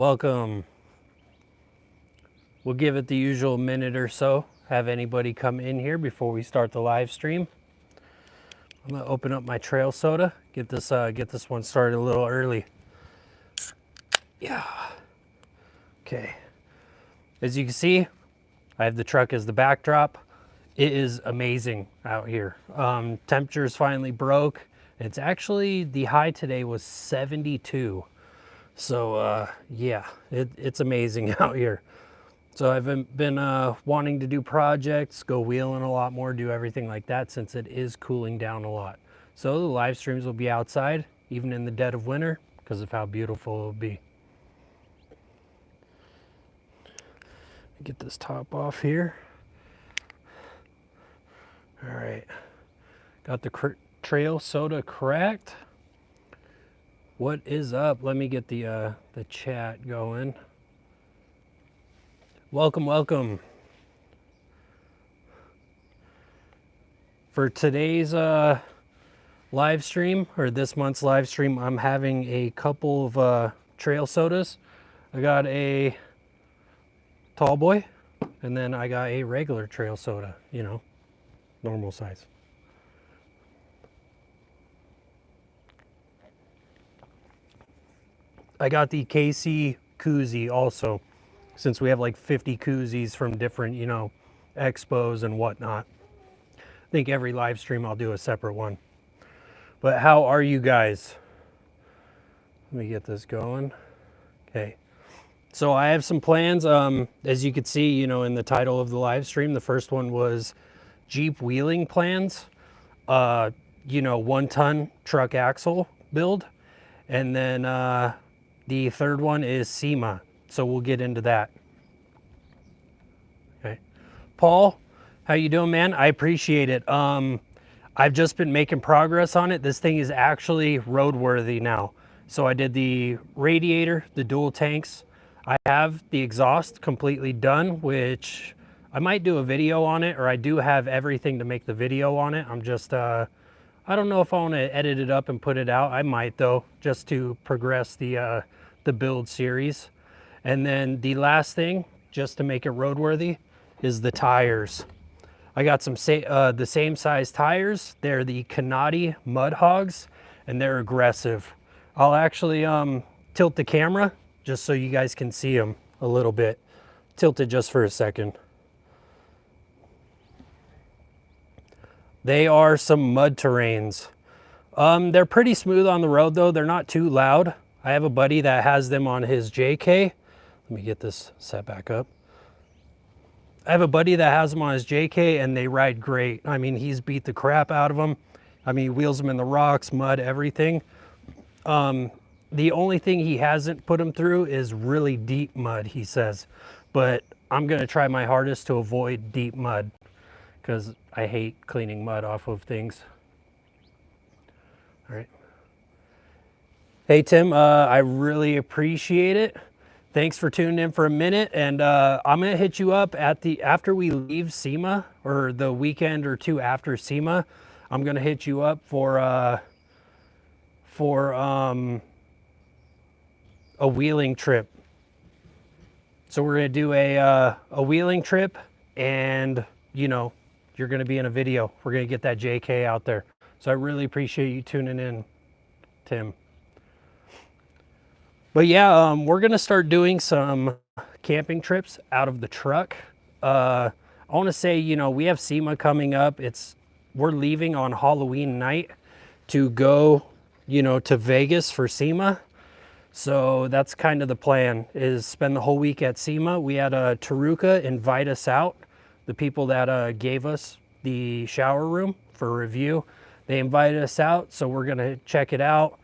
Welcome. We'll give it the usual minute or so. Have anybody come in here before we start the live stream. I'm gonna open up my trail soda. Get this one started a little early. Yeah. Okay. As you can see, I have the truck as the backdrop. It is amazing out here. Temperatures finally broke. It's actually, the high today was 72. So yeah, it's amazing out here. So I've been wanting to do projects, go wheeling a lot more, do everything like that since it is cooling down a lot. So the live streams will be outside, even in the dead of winter, because of how beautiful it will be. Get this top off here. All right, got the trail soda cracked. What is up? Let me get the chat going. Welcome, welcome. For today's live stream, or this month's live stream, I'm having a couple of trail sodas. I got a tall boy, and then I got a regular trail soda, you know, normal size. I got the KC koozie also, since we have like 50 koozies from different, you know, expos and whatnot. I think every live stream I'll do a separate one. But how are you guys? Let me get this going. Okay. So I have some plans. As you can see, you know, in the title of the live stream, the first one was Jeep wheeling plans. You know, 1-ton truck axle build. And then the third one is SEMA. So we'll get into that. Okay. Paul, how you doing, man? I appreciate it. I've just been making progress on it. This thing is actually roadworthy now. So I did the radiator, the dual tanks. I have the exhaust completely done, which I might do a video on it, or I do have everything to make the video on it. I'm just, I don't know if I want to edit it up and put it out. I might though, just to progress the build series. And then the last thing, just to make it roadworthy, is the tires. I got some the same size tires. They're the Canati Mud Hogs, and they're aggressive. I'll actually tilt the camera just so you guys can see them a little bit. Tilt it just for a second. They are some mud terrains. They're pretty smooth on the road though. They're not too loud. I have a buddy that has them on his JK. Let me get this set back up. I have a buddy that has them on his JK and they ride great. I mean, he's beat the crap out of them. I mean, he wheels them in the rocks, mud, everything. The only thing he hasn't put them through is really deep mud, he says. But I'm gonna try my hardest to avoid deep mud because I hate cleaning mud off of things. All right. Hey, Tim, I really appreciate it. Thanks for tuning in for a minute, and I'm gonna hit you up at after we leave SEMA, or the weekend or two after SEMA. I'm gonna hit you up for a wheeling trip. So we're gonna do a wheeling trip, and you know, you're gonna be in a video. We're gonna get that JK out there. So I really appreciate you tuning in, Tim. But yeah, we're gonna start doing some camping trips out of the truck. I wanna say, you know, we have SEMA coming up. We're leaving on Halloween night to go, you know, to Vegas for SEMA. So that's kind of the plan, is spend the whole week at SEMA. We had Taruka invite us out, the people that gave us the shower room for review. They invited us out, so we're gonna check it out.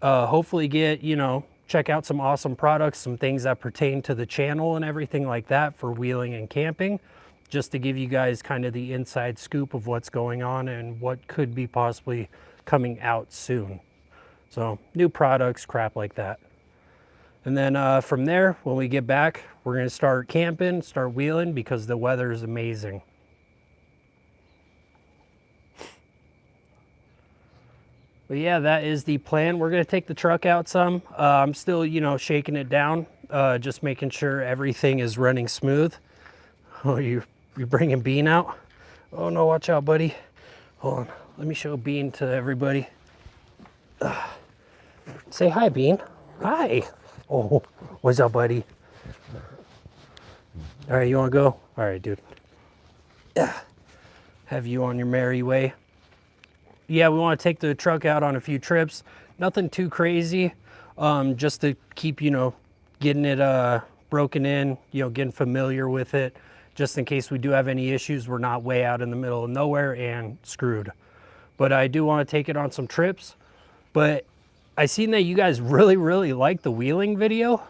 Hopefully get, you know, check out some awesome products, some things that pertain to the channel and everything like that for wheeling and camping, just to give you guys kind of the inside scoop of what's going on and what could be possibly coming out soon. So new products, crap like that. And then from there, when we get back, we're gonna start camping, start wheeling, because the weather is amazing. But yeah, that is the plan. We're gonna take the truck out some. I'm still, you know, shaking it down. just making sure everything is running smooth. Oh, you bringing Bean out? Oh no, watch out, buddy. Hold on, let me show Bean to everybody. Say hi, Bean. Hi. Oh, what's up, buddy? All right, you want to go? All right, dude. Have you on your merry way. Yeah, we want to take the truck out on a few trips. Nothing too crazy, just to keep, you know, getting it broken in, you know, getting familiar with it, just in case we do have any issues, we're not way out in the middle of nowhere and screwed. But I do want to take it on some trips. But I seen that you guys really like the wheeling video.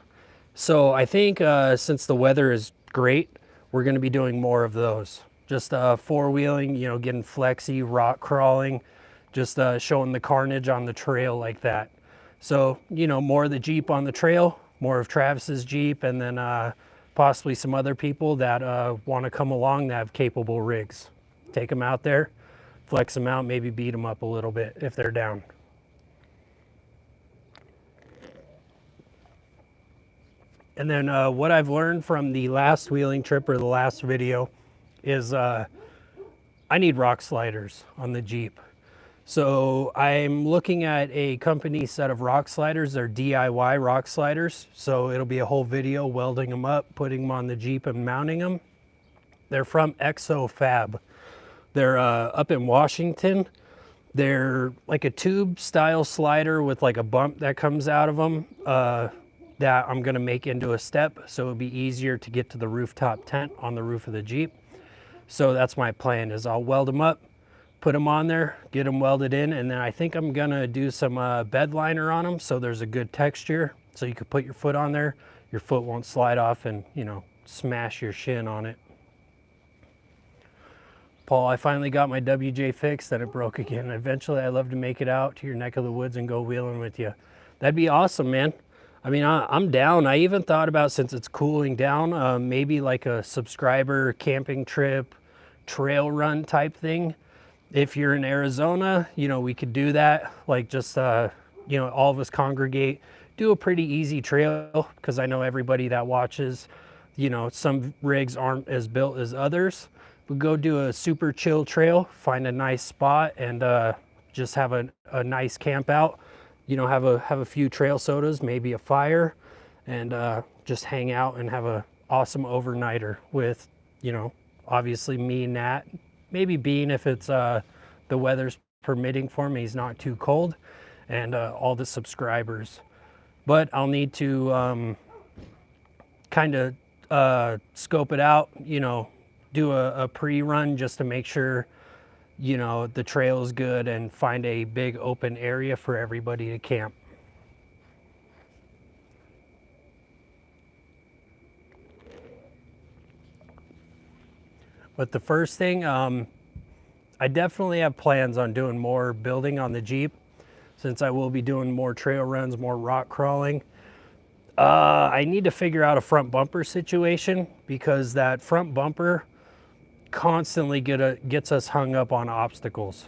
So I think since the weather is great, we're going to be doing more of those. Just four-wheeling, you know, getting flexy, rock crawling, just showing the carnage on the trail like that. So, you know, more of the Jeep on the trail, more of Travis's Jeep, and then possibly some other people that want to come along that have capable rigs. Take them out there, flex them out, maybe beat them up a little bit if they're down. And then what I've learned from the last wheeling trip or the last video is I need rock sliders on the Jeep. So I'm looking at a company set of rock sliders. They're DIY rock sliders. So it'll be a whole video welding them up, putting them on the Jeep and mounting them. They're from Exo Fab. They're up in Washington. They're like a tube style slider with like a bump that comes out of them that I'm gonna make into a step. So it'll be easier to get to the rooftop tent on the roof of the Jeep. So that's my plan, is I'll weld them up, put them on there, get them welded in, and then I think I'm gonna do some bed liner on them so there's a good texture, so you could put your foot on there, your foot won't slide off and, you know, smash your shin on it. Paul, I finally got my WJ fixed, then it broke again. Eventually I'd love to make it out to your neck of the woods and go wheeling with you. That'd be awesome, man. I mean, I'm down. I even thought about, since it's cooling down, maybe like a subscriber camping trip, trail run type thing. If you're in Arizona, you know, we could do that. Like just, you know, all of us congregate, do a pretty easy trail, because I know everybody that watches, you know, some rigs aren't as built as others. We go do a super chill trail, find a nice spot, and just have a nice camp out. You know, have a few trail sodas, maybe a fire, and just hang out and have a awesome overnighter with, you know, obviously me, Nat, maybe Bean if it's the weather's permitting for me, he's not too cold, and all the subscribers. But I'll need to kind of scope it out, you know, do a pre-run just to make sure, you know, the trail is good, and find a big open area for everybody to camp. But the first thing, I definitely have plans on doing more building on the Jeep, since I will be doing more trail runs, more rock crawling. I need to figure out a front bumper situation, because that front bumper constantly gets us hung up on obstacles.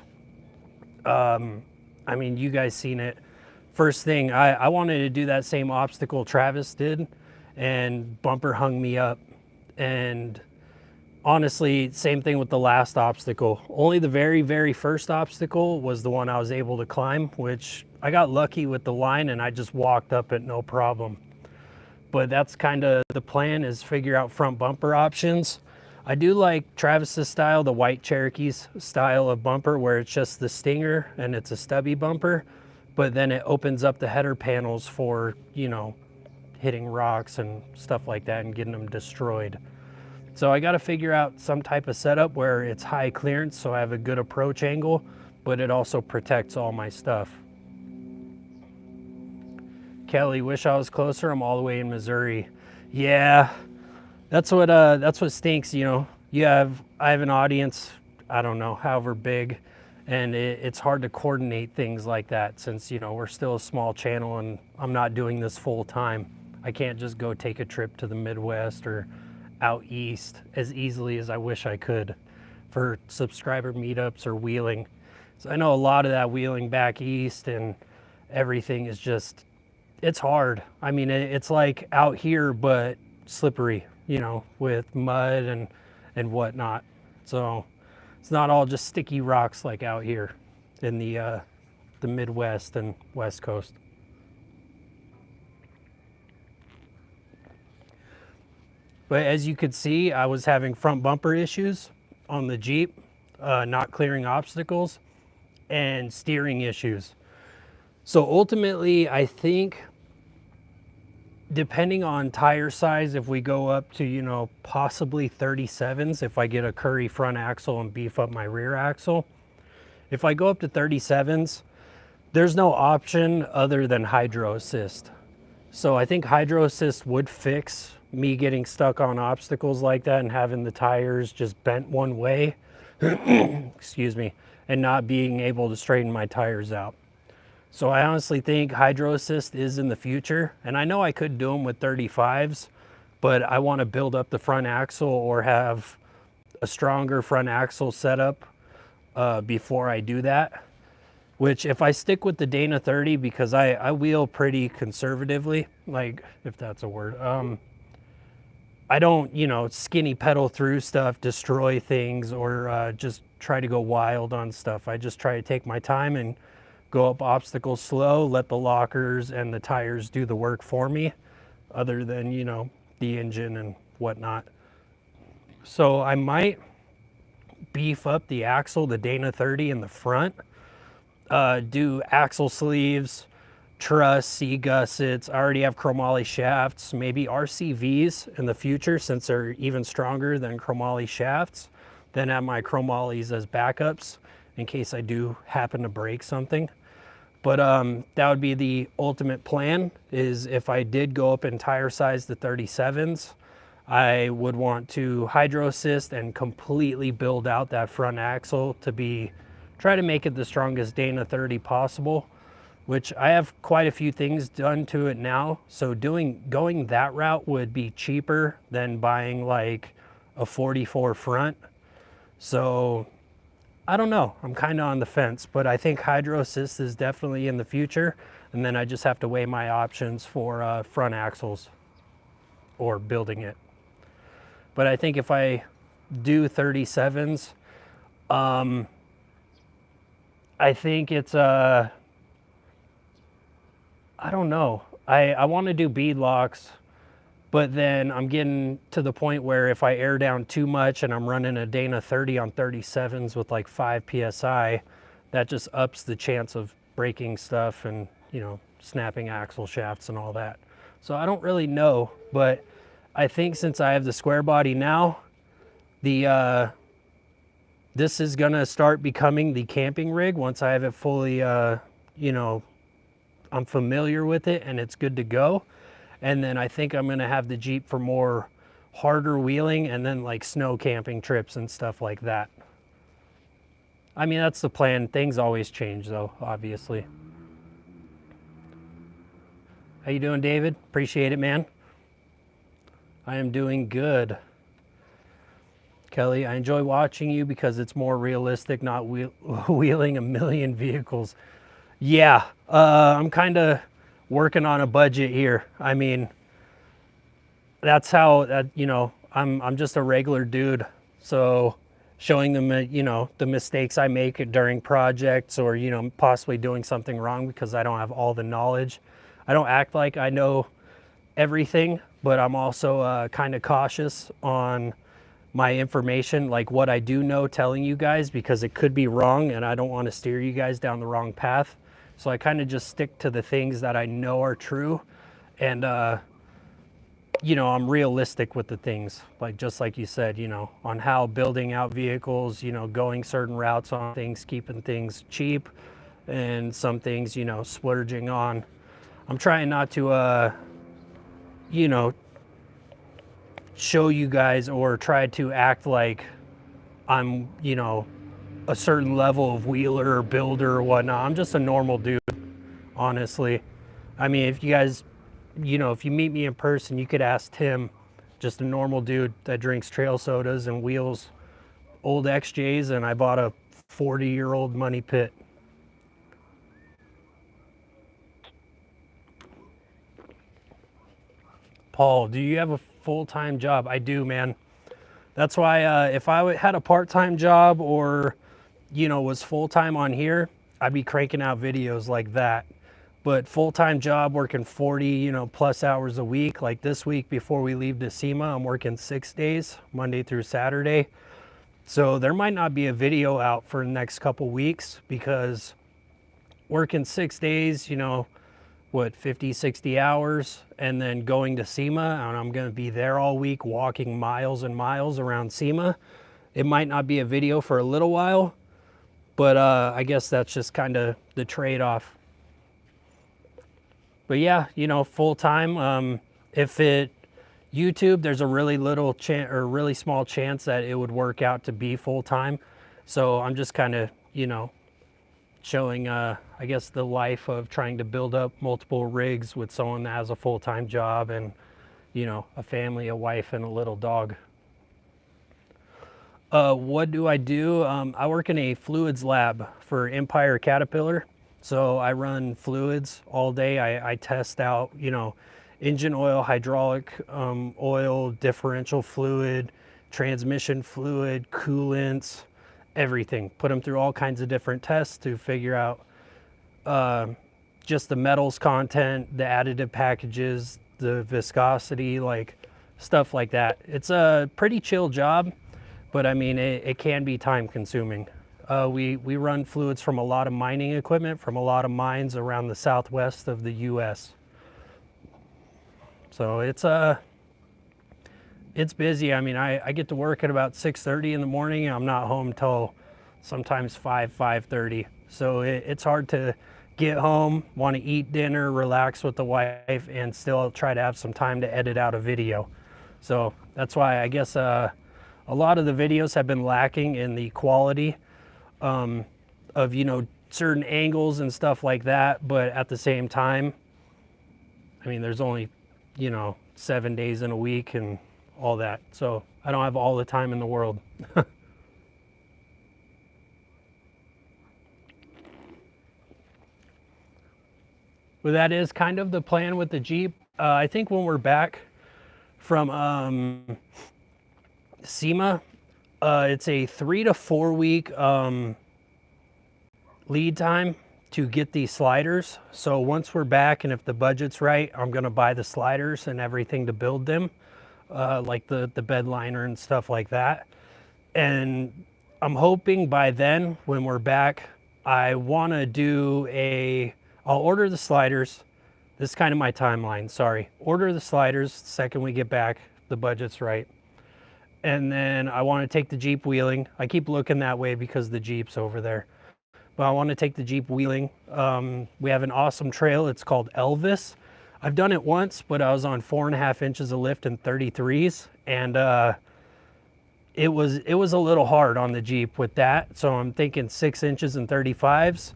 I mean, you guys seen it. First thing, I wanted to do that same obstacle Travis did, and bumper hung me up. And honestly, same thing with the last obstacle. Only the very first obstacle was the one I was able to climb, which I got lucky with the line and I just walked up it no problem. But that's kind of the plan, is figure out front bumper options. I do like Travis's style, the white Cherokee's style of bumper, where it's just the stinger and it's a stubby bumper, but then it opens up the header panels for, you know, hitting rocks and stuff like that and getting them destroyed. So I got to figure out some type of setup where it's high clearance so I have a good approach angle, but it also protects all my stuff. Kelly, wish I was closer. I'm all the way in Missouri. Yeah. That's what stinks, you know. I have an audience, I don't know, however big, and it's hard to coordinate things like that, since, you know, we're still a small channel and I'm not doing this full time. I can't just go take a trip to the Midwest or out east as easily as I wish I could for subscriber meetups or wheeling. So I know a lot of that wheeling back east and everything is just it's hard. I mean, it's like out here, but slippery, you know, with mud and whatnot. So it's not all just sticky rocks like out here in the Midwest and West Coast. But as you could see, I was having front bumper issues on the Jeep, not clearing obstacles, and steering issues. So ultimately, I think depending on tire size, if we go up to, you know, possibly 37s, if I get a Curry front axle and beef up my rear axle, if I go up to 37s, there's no option other than hydro assist. So I think hydro assist would fix me getting stuck on obstacles like that and having the tires just bent one way, excuse me, and not being able to straighten my tires out. So I honestly think hydro assist is in the future, and I know I could do them with 35s, but I want to build up the front axle or have a stronger front axle setup before I do that. Which if I stick with the Dana 30, because I wheel pretty conservatively, like if that's a word, I don't, you know, skinny pedal through stuff, destroy things, or just try to go wild on stuff. I just try to take my time and go up obstacles slow, let the lockers and the tires do the work for me, other than, you know, the engine and whatnot. So I might beef up the axle, the Dana 30 in the front, do axle sleeves, truss, C-gussets. I already have chromoly shafts, maybe RCVs in the future since they're even stronger than chromoly shafts. Then have my chromolys as backups in case I do happen to break something. But that would be the ultimate plan, is if I did go up in tire size to 37s, I would want to hydro assist and completely build out that front axle to try to make it the strongest Dana 30 possible, which I have quite a few things done to it now. So going that route would be cheaper than buying like a 44 front. So I don't know, I'm kind of on the fence, but I think hydro assist is definitely in the future. And then I just have to weigh my options for front axles or building it. But I think if I do 37s, I think it's I don't know. I want to do bead locks, but then I'm getting to the point where if I air down too much and I'm running a Dana 30 on 37s with like 5 PSI, that just ups the chance of breaking stuff and, you know, snapping axle shafts and all that. So I don't really know, but I think since I have the square body now, this is gonna start becoming the camping rig once I have it fully, you know, I'm familiar with it and it's good to go. And then I think I'm gonna have the Jeep for more harder wheeling and then like snow camping trips and stuff like that. I mean, that's the plan. Things always change though, obviously. How you doing, David? Appreciate it, man. I am doing good. Kelly, I enjoy watching you because it's more realistic, not wheeling a million vehicles. Yeah, I'm kind of working on a budget here. I mean, that's how, you know, I'm just a regular dude. So showing them, you know, the mistakes I make during projects or, you know, possibly doing something wrong because I don't have all the knowledge. I don't act like I know everything, but I'm also kind of cautious on my information, like what I do know, telling you guys, because it could be wrong and I don't want to steer you guys down the wrong path. So I kind of just stick to the things that I know are true. And, you know, I'm realistic with the things, like just like you said, you know, on how building out vehicles, you know, going certain routes on things, keeping things cheap, and some things, you know, splurging on. I'm trying not to, you know, show you guys or try to act like I'm, you know, a certain level of wheeler or builder or whatnot. I'm just a normal dude, honestly. I mean, if you guys, you know, if you meet me in person, you could ask Tim, just a normal dude that drinks trail sodas and wheels old XJs, and I bought a 40-year-old money pit. Paul, do you have a full-time job? I do, man. That's why if I had a part-time job or, you know, was full-time on here, I'd be cranking out videos like that. But full-time job, working 40, you know, plus hours a week. Like this week before we leave to SEMA, I'm working 6 days, Monday through Saturday. So there might not be a video out for the next couple weeks because working 6 days, you know, what, 50, 60 hours, and then going to SEMA, and I'm gonna be there all week walking miles and miles around SEMA. It might not be a video for a little while, but I guess that's just kind of the trade-off. But yeah, you know, full-time, YouTube, there's a really little chance or really small chance that it would work out to be full-time. So I'm just kind of, you know, showing, I guess, the life of trying to build up multiple rigs with someone that has a full-time job and, you know, a family, a wife, and a little dog. What do? I work in a fluids lab for Empire Caterpillar. So I run fluids all day. I test out, you know, engine oil, hydraulic oil, differential fluid, transmission fluid, coolants, everything. Put them through all kinds of different tests to figure out just the metals content, the additive packages, the viscosity, like stuff like that. It's a pretty chill job, but I mean, it can be time consuming. We run fluids from a lot of mining equipment from a lot of mines around the southwest of the US. So it's busy. I mean, I get to work at about 6:30 in the morning. I'm not home till sometimes 5:30. So it's hard to get home, want to eat dinner, relax with the wife, and still try to have some time to edit out a video. So that's why I guess a lot of the videos have been lacking in the quality of, you know, certain angles and stuff like that. But at the same time, I mean, there's only, you know, 7 days in a week and all that. So I don't have all the time in the world. But that is kind of the plan with the Jeep. I think when we're back from SEMA, it's a 3 to 4 week lead time to get these sliders. So once we're back and if the budget's right, I'm gonna buy the sliders and everything to build them, like the bed liner and stuff like that. And I'm hoping by then, when we're back, I wanna do I'll order the sliders. This is kind of my timeline, sorry. Order the sliders the second we get back, the budget's right. And then I want to take the Jeep wheeling. I keep looking that way because the Jeep's over there. But I want to take the Jeep wheeling. We have an awesome trail. It's called Elvis. I've done it once, but I was on 4.5 inches of lift in 33s. And it was a little hard on the Jeep with that. So I'm thinking 6 inches and 35s.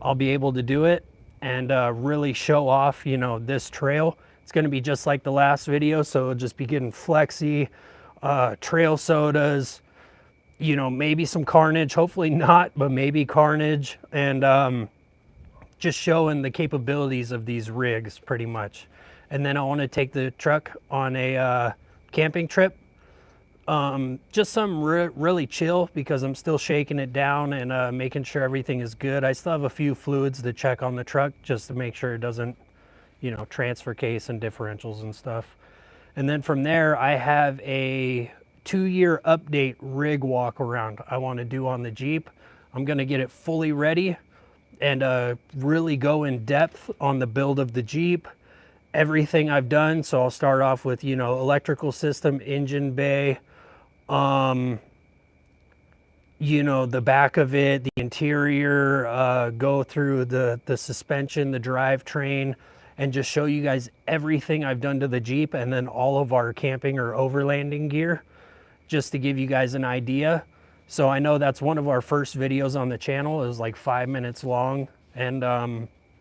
I'll be able to do it and really show off, you know, this trail. It's going to be just like the last video. So it'll just be getting flexy. Trail sodas, you know, maybe some carnage, hopefully not, but maybe carnage, and just showing the capabilities of these rigs pretty much. And then I want to take the truck on a camping trip, just some really chill because I'm still shaking it down and making sure everything is good. I still have a few fluids to check on the truck just to make sure it doesn't, you know, transfer case and differentials and stuff. And then from there, I have a 2-year update rig walk around I want to do on the Jeep. I'm going to get it fully ready and really go in depth on the build of the Jeep, everything I've done. So I'll start off with, you know, electrical system, engine bay, you know, the back of it, the interior, go through the suspension, the drivetrain, and just show you guys everything I've done to the Jeep and then all of our camping or overlanding gear, just to give you guys an idea. So I know that's one of our first videos on the channel. It was like 5 minutes long, and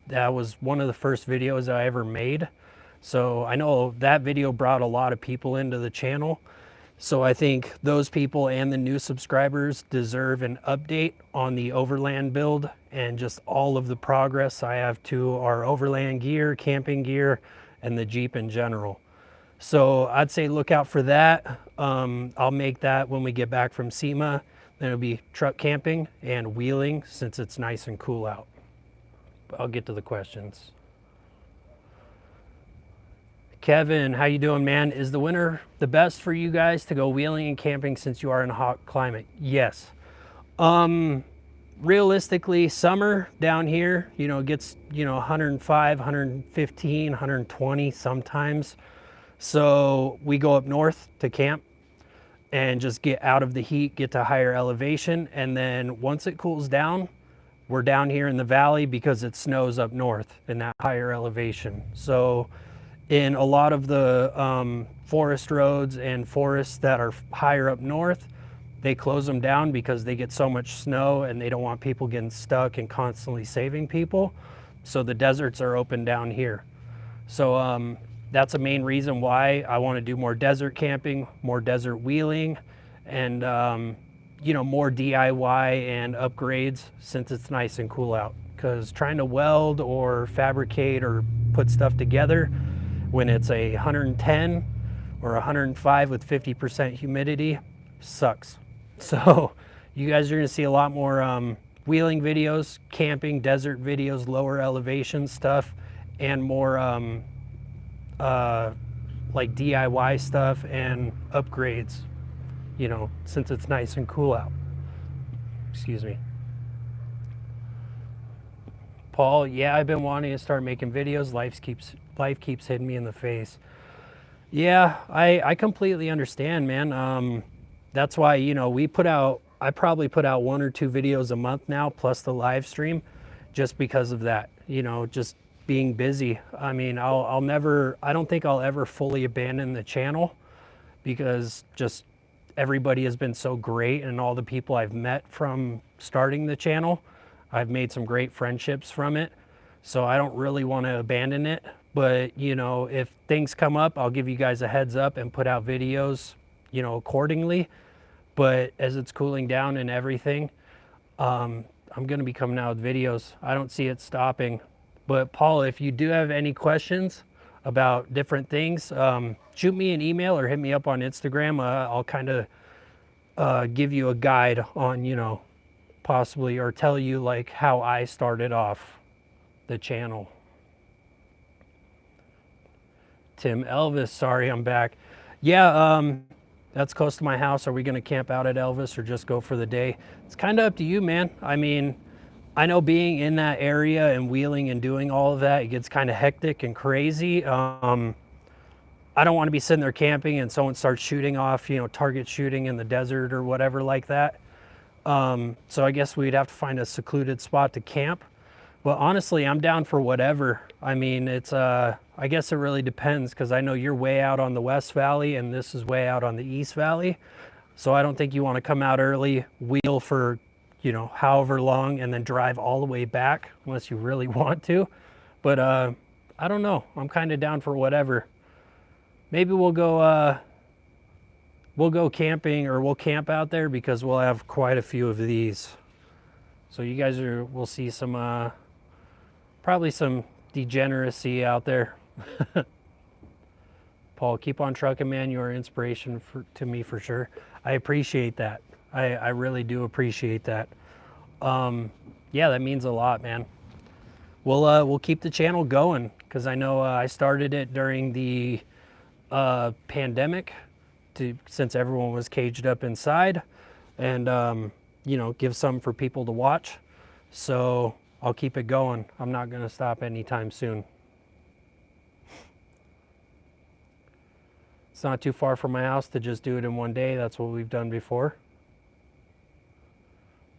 that was one of the first videos I ever made. So I know that video brought a lot of people into the channel. So I think those people and the new subscribers deserve an update on the overland build and just all of the progress I have to our overland gear, camping gear, and the Jeep in general. So I'd say look out for that. I'll make that when we get back from SEMA. Then it'll be truck camping and wheeling since it's nice and cool out. But I'll get to the questions. Kevin, how you doing, man? Is the winter the best for you guys to go wheeling and camping since you are in a hot climate? Yes. Realistically, summer down here, you know, gets, you know, 105, 115, 120 sometimes. So we go up north to camp and just get out of the heat, get to higher elevation. And then once it cools down, we're down here in the valley because it snows up north in that higher elevation. So in a lot of the forest roads and forests that are higher up north, they close them down because they get so much snow and they don't want people getting stuck and constantly saving people. So the deserts are open down here. So that's a main reason why I want to do more desert camping, more desert wheeling, and you know, more DIY and upgrades since it's nice and cool out. Because trying to weld or fabricate or put stuff together when it's 110 or 105 with 50% humidity sucks. So you guys are going to see a lot more wheeling videos, camping, desert videos, lower elevation stuff, and more like DIY stuff and upgrades, you know, since it's nice and cool out. Excuse me. Paul, yeah, I've been wanting to start making videos. Life keeps hitting me in the face. Yeah, I completely understand, man. That's why, you know, I probably put out 1 or 2 videos a month now, plus the live stream, just because of that, you know, just being busy. I mean, I don't think I'll ever fully abandon the channel because just everybody has been so great, and all the people I've met from starting the channel, I've made some great friendships from it. So I don't really want to abandon it. But, you know, if things come up, I'll give you guys a heads up and put out videos, you know, accordingly. But as it's cooling down and everything, I'm going to be coming out with videos. I don't see it stopping. But Paul, if you do have any questions about different things, shoot me an email or hit me up on Instagram. I'll kind of give you a guide on, you know, possibly, or tell you like how I started off the channel. Tim Elvis, sorry, I'm back. Yeah, that's close to my house. Are we going to camp out at Elvis or just go for the day? It's kind of up to you, man. I mean, I know being in that area and wheeling and doing all of that, it gets kind of hectic and crazy. I don't want to be sitting there camping and someone starts shooting off, you know, target shooting in the desert or whatever like that. So I guess we'd have to find a secluded spot to camp. But honestly, I'm down for whatever. I mean, it's, I guess it really depends, because I know you're way out on the West Valley and this is way out on the East Valley. So I don't think you want to come out early, wheel for, you know, however long, and then drive all the way back unless you really want to. But I don't know. I'm kind of down for whatever. Maybe we'll go camping, or we'll camp out there because we'll have quite a few of these. So you guys will see some, probably some degeneracy out there. Paul, keep on trucking, man. You are inspiration to me for sure. I appreciate that. I really do appreciate that. Yeah, that means a lot, man. We'll keep the channel going, because I know I started it during the pandemic, since everyone was caged up inside, and you know, give some for people to watch. So I'll keep it going. I'm not going to stop anytime soon. It's not too far from my house to just do it in one day. That's what we've done before.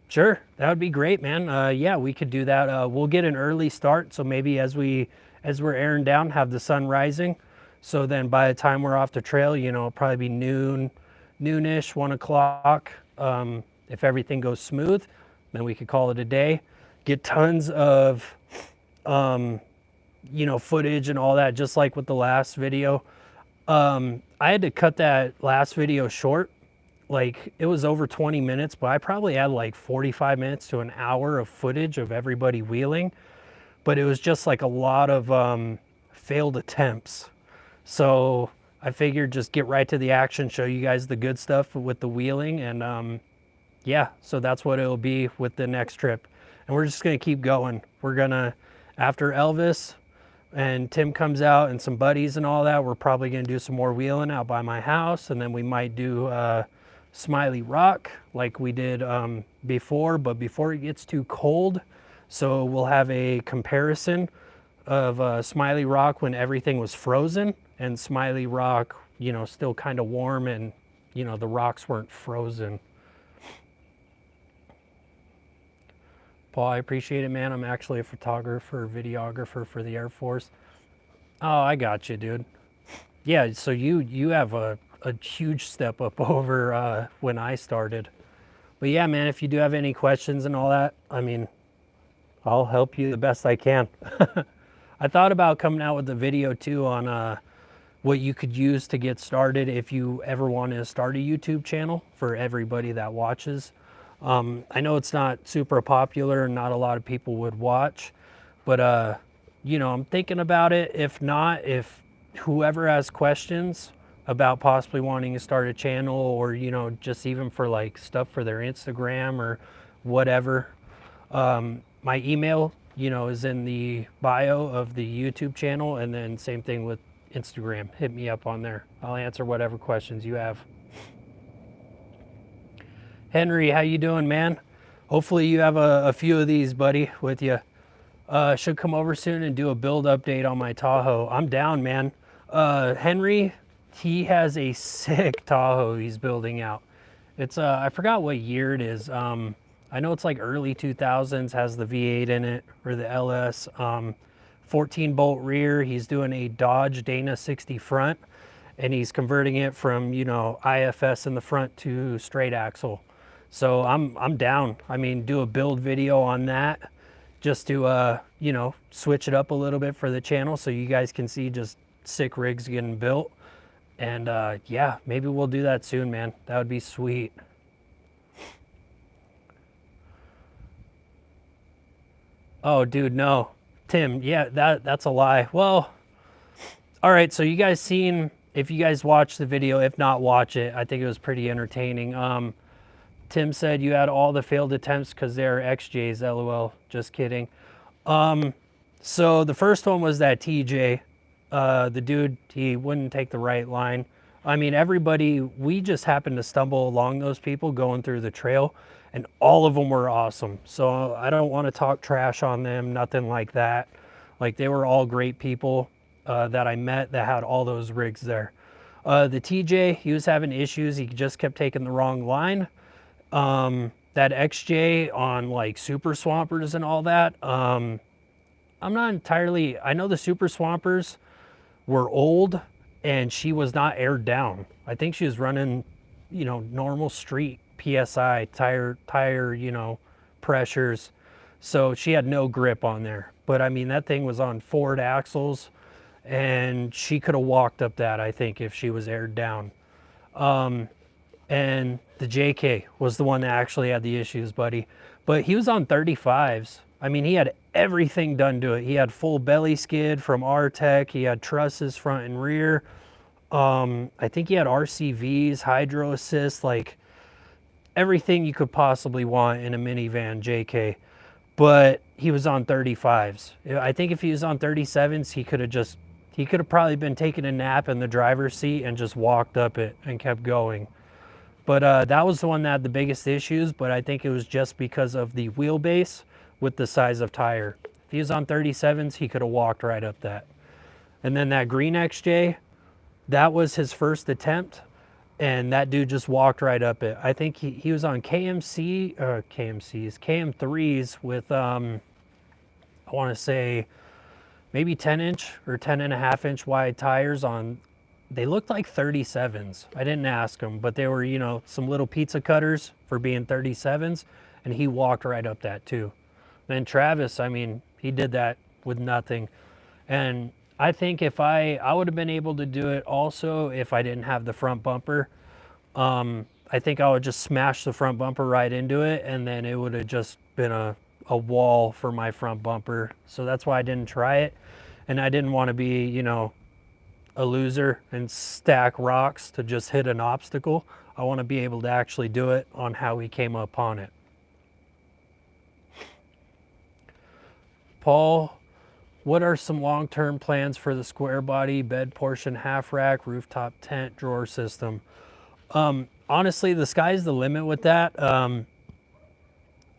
Sure, that would be great, man. Yeah, we could do that. We'll get an early start, so maybe as we're airing down, have the sun rising. So then by the time we're off the trail, you know, it'll probably be noonish, 1 o'clock. If everything goes smooth, then we could call it a day. Get tons of, you know, footage and all that, just like with the last video. I had to cut that last video short. Like, it was over 20 minutes, but I probably had like 45 minutes to an hour of footage of everybody wheeling. But it was just like a lot of failed attempts. So I figured just get right to the action, show you guys the good stuff with the wheeling, and yeah, so that's what it'll be with the next trip. And we're just gonna keep going. We're gonna, after Elvis and Tim comes out and some buddies and all that, we're probably gonna do some more wheeling out by my house, and then we might do Smiley Rock like we did before, but before it gets too cold. So we'll have a comparison of Smiley Rock when everything was frozen and Smiley Rock, you know, still kind of warm and, you know, the rocks weren't frozen. Paul, I appreciate it, man. I'm actually a photographer, videographer for the Air Force. Oh, I got you, dude. Yeah, so you have a huge step up over when I started. But yeah, man, if you do have any questions and all that, I mean, I'll help you the best I can. I thought about coming out with a video too on what you could use to get started if you ever want to start a YouTube channel for everybody that watches. I know it's not super popular and not a lot of people would watch, but you know, I'm thinking about it. If not, if whoever has questions about possibly wanting to start a channel, or, you know, just even for like stuff for their Instagram or whatever, my email, you know, is in the bio of the YouTube channel, and then same thing with Instagram. Hit me up on there. I'll answer whatever questions you have. Henry, how you doing, man? Hopefully you have a few of these, buddy, with you. Should come over soon and do a build update on my Tahoe. I'm down, man. Henry, he has a sick Tahoe he's building out. It's I forgot what year it is. I know it's like early 2000s, has the V8 in it, or the LS. 14 bolt rear. He's doing a Dodge Dana 60 front, and he's converting it from, you know, IFS in the front to straight axle. So I'm down. I mean, do a build video on that just to, you know, switch it up a little bit for the channel so you guys can see just sick rigs getting built. And yeah, maybe we'll do that soon, man. That would be sweet. Oh, dude, no. Tim, yeah, that's a lie. Well, all right, so you guys seen, if you guys watched the video, if not, watch it. I think it was pretty entertaining. Tim said you had all the failed attempts because they're XJs, LOL. Just kidding. So the first one was that TJ. The dude, he wouldn't take the right line. I mean, everybody, we just happened to stumble along those people going through the trail, and all of them were awesome. So I don't want to talk trash on them, nothing like that. Like, they were all great people that I met that had all those rigs there. The TJ, he was having issues. He just kept taking the wrong line. That XJ on like Super Swampers and all that, I'm not entirely, I know the Super Swampers were old and she was not aired down. I think she was running, you know, normal street PSI, tire, you know, pressures. So she had no grip on there. But I mean, that thing was on Ford axles, and she could have walked up that, I think, if she was aired down. And the JK was the one that actually had the issues, buddy. But he was on 35s. I mean, he had everything done to it. He had full belly skid from R-Tech. He had trusses front and rear. I think he had RCVs, hydro assist, like everything you could possibly want in a minivan JK. But he was on 35s. I think if he was on 37s, he could have probably been taking a nap in the driver's seat and just walked up it and kept going. But that was the one that had the biggest issues, but I think it was just because of the wheelbase with the size of tire. If he was on 37s, he could have walked right up that. And then that green XJ, that was his first attempt, and that dude just walked right up it. I think he was on KM3s with, I want to say, maybe 10-inch or 10.5-inch wide tires on, they looked like 37s. I didn't ask him, but they were, you know, some little pizza cutters for being 37s, and he walked right up that too. Then Travis, I mean, he did that with nothing. And I think if I would have been able to do it also if I didn't have the front bumper. I think I would just smash the front bumper right into it, and then it would have just been a wall for my front bumper. So that's why I didn't try it. And I didn't want to be, you know, a loser and stack rocks to just hit an obstacle. I want to be able to actually do it on how we came upon it. Paul, what are some long-term plans for the square body, bed portion, half rack, rooftop tent, drawer system? Honestly, the sky's the limit with that.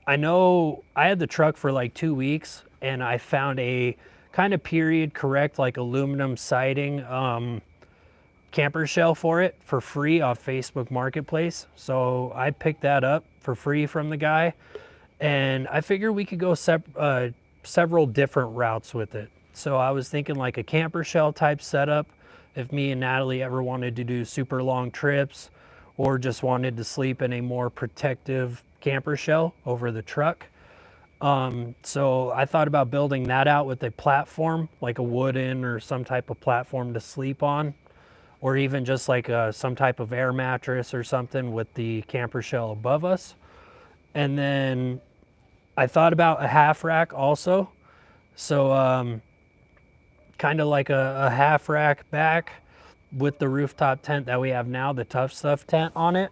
I know I had the truck for like 2 weeks and I found a kind of period correct, like aluminum siding camper shell for it for free off Facebook Marketplace. So I picked that up for free from the guy, and I figured we could go several different routes with it. So I was thinking like a camper shell type setup if me and Natalie ever wanted to do super long trips or just wanted to sleep in a more protective camper shell over the truck. So I thought about building that out with a platform, like a wooden or some type of platform to sleep on, or even just like some type of air mattress or something with the camper shell above us. And then I thought about a half rack also. So kind of like a half rack back with the rooftop tent that we have now, the Tough Stuff tent on it.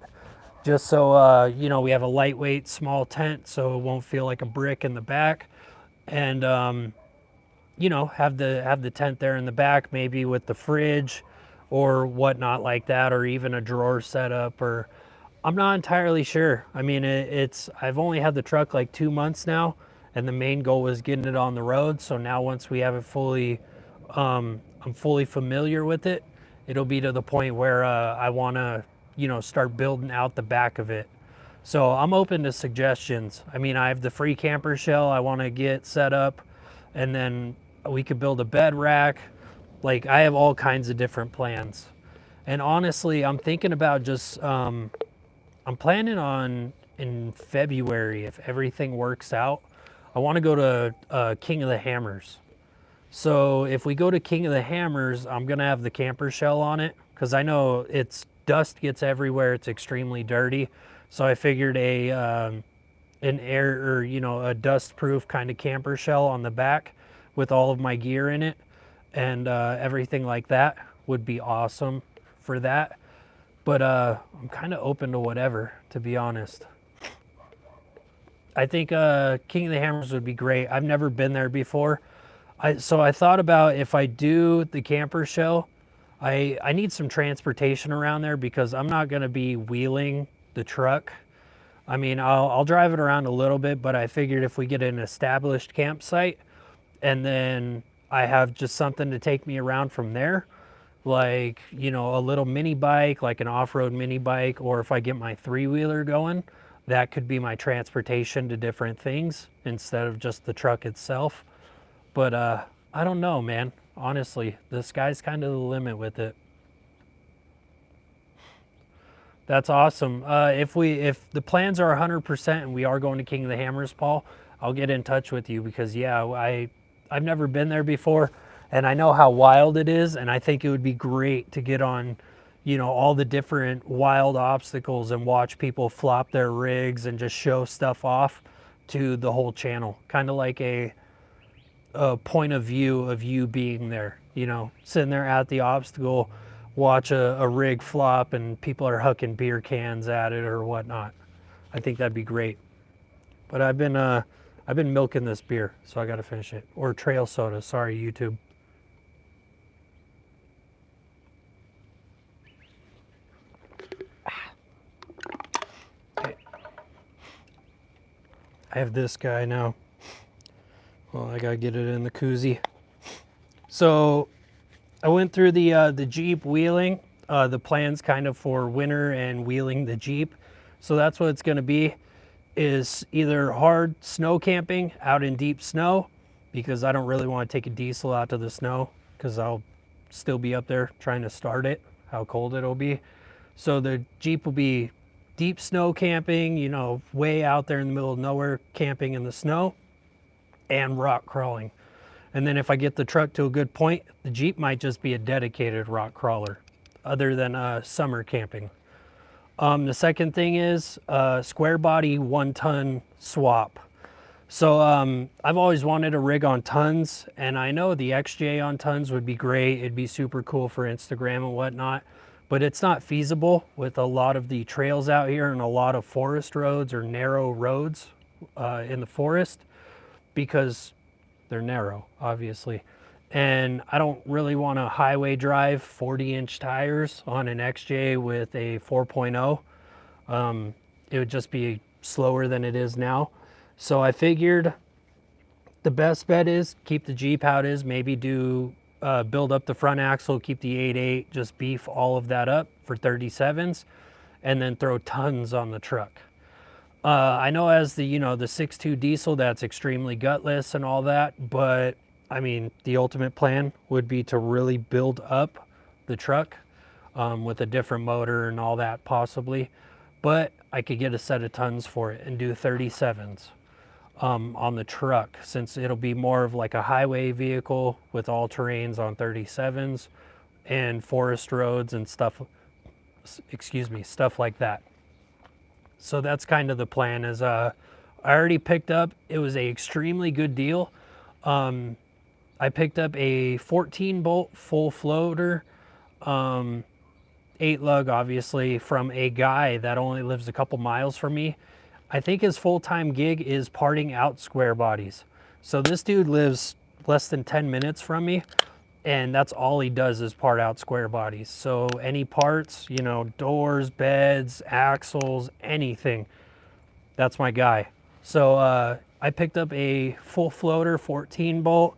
Just so, you know, we have a lightweight, small tent so it won't feel like a brick in the back. And, you know, have the tent there in the back, maybe with the fridge or whatnot like that, or even a drawer setup, or I'm not entirely sure. I mean, I've only had the truck like 2 months now, and the main goal was getting it on the road. So now once we have it fully, I'm fully familiar with it, it'll be to the point where I want to, you know, start building out the back of it. So I'm open to suggestions. I mean, I have the free camper shell I want to get set up, and then we could build a bed rack. Like, I have all kinds of different plans. And honestly, I'm thinking about just, I'm planning on in February, if everything works out, I want to go to King of the Hammers. So if we go to King of the Hammers, I'm going to have the camper shell on it because I know dust gets everywhere. It's extremely dirty. So I figured an air, or, you know, a dust proof kind of camper shell on the back with all of my gear in it and everything like that would be awesome for that. But I'm kind of open to whatever, to be honest. I think King of the Hammers would be great. I've never been there before. So I thought about, if I do the camper shell, I need some transportation around there because I'm not going to be wheeling the truck. I mean, I'll drive it around a little bit, but I figured if we get an established campsite and then I have just something to take me around from there, like, you know, a little mini bike, like an off-road mini bike, or if I get my three-wheeler going, that could be my transportation to different things instead of just the truck itself. But I don't know, man. Honestly, the sky's kind of the limit with it. That's awesome. If the plans are 100% and we are going to King of the Hammers, Paul, I'll get in touch with you because, yeah, I've never been there before and I know how wild it is, and I think it would be great to get on, you know, all the different wild obstacles and watch people flop their rigs and just show stuff off to the whole channel. Kind of like a point of view of you being there, you know, sitting there at the obstacle, watch a rig flop and people are hucking beer cans at it or whatnot. I think that'd be great. But I've been milking this beer, so I got to finish it. Or trail soda, sorry, YouTube. Okay. I have this guy now. Well, I gotta get it in the koozie. So I went through the Jeep wheeling, the plans kind of for winter and wheeling the Jeep. So that's what it's gonna be, is either hard snow camping out in deep snow, because I don't really want to take a diesel out to the snow because I'll still be up there trying to start it, how cold it'll be. So the Jeep will be deep snow camping, you know, way out there in the middle of nowhere camping in the snow, and rock crawling. And then if I get the truck to a good point, the Jeep might just be a dedicated rock crawler other than summer camping. The second thing is square body 1-ton swap. So I've always wanted a rig on tons, and I know the XJ on tons would be great. It'd be super cool for Instagram and whatnot, but it's not feasible with a lot of the trails out here and a lot of forest roads or narrow roads in the forest, because they're narrow, obviously. And I don't really want to highway drive 40-inch tires on an XJ with a 4.0. It would just be slower than it is now. So I figured the best bet is keep the Jeep how it is, maybe do build up the front axle, keep the 8.8, just beef all of that up for 37s, and then throw tons on the truck. I know as the, the 6.2 diesel, that's extremely gutless and all that, but I mean, the ultimate plan would be to really build up the truck with a different motor and all that possibly, but I could get a set of tons for it and do 37s. On the truck, since it'll be more of like a highway vehicle with all terrains on 37s and forest roads and stuff, stuff like that. So that's kind of the plan. Is I already picked up, it was a extremely good deal. I picked up a 14 bolt full floater, 8 lug obviously, from a guy that only lives a couple miles from me. I think his full-time gig is parting out square bodies. So this dude lives less than 10 minutes from me, and that's all he does is part out square bodies. So any parts, doors, beds, axles, anything, that's my guy. So I picked up a full floater 14 bolt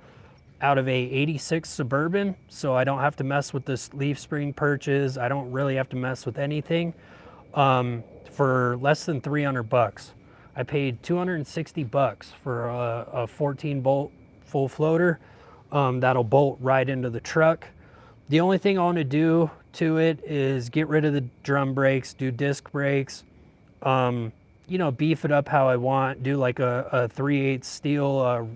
out of a 86 Suburban, so I don't have to mess with this leaf spring purchase. I don't really have to mess with anything. For less than 300 bucks. I paid 260 bucks for a 14 bolt full floater that'll bolt right into the truck. The only thing I want to do to it is get rid of the drum brakes, do disc brakes, beef it up how I want, do like a 3/8 steel,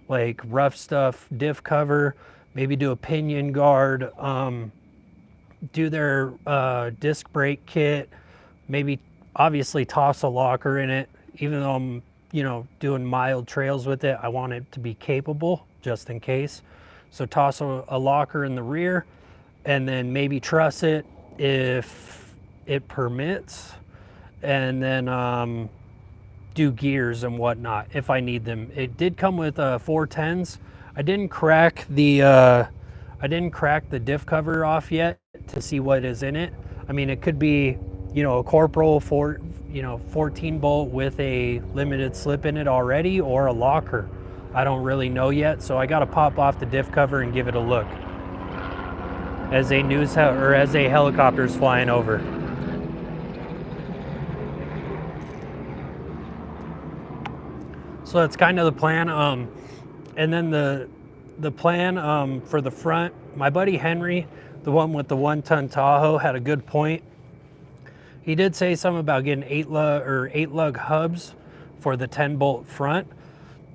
like rough stuff diff cover, maybe do a pinion guard, do their disc brake kit, maybe obviously toss a locker in it. Even though I'm, doing mild trails with it, I want it to be capable just in case. So toss a locker in the rear, and then maybe truss it if it permits, and then do gears and whatnot if I need them. It did come with 410s. I didn't crack the diff cover off yet to see what is in it. I mean, it could be, a corporal 14 bolt with a limited slip in it already, or a locker. I don't really know yet, so I got to pop off the diff cover and give it a look as a helicopter is flying over. So that's kind of the plan. And then the plan for the front, my buddy Henry, the one with the 1-ton Tahoe, had a good point. He did say something about getting 8 lug hubs for the 10 bolt front,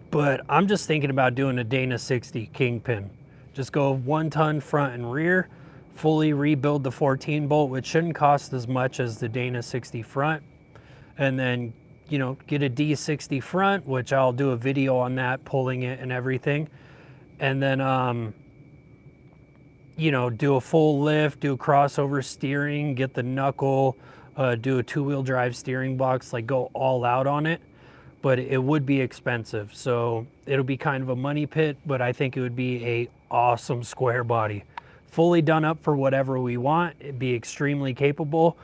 but I'm just thinking about doing a Dana 60 Kingpin. Just go 1 ton front and rear, fully rebuild the 14 bolt, which shouldn't cost as much as the Dana 60 front, and then get a D60 front, which I'll do a video on that, pulling it and everything, and then do a full lift, do a crossover steering, get the knuckle, do a 2-wheel drive steering box, like go all out on it. But it would be expensive, so it'll be kind of a money pit, but I think it would be a awesome square body. Fully done up for whatever we want. It'd be extremely capable,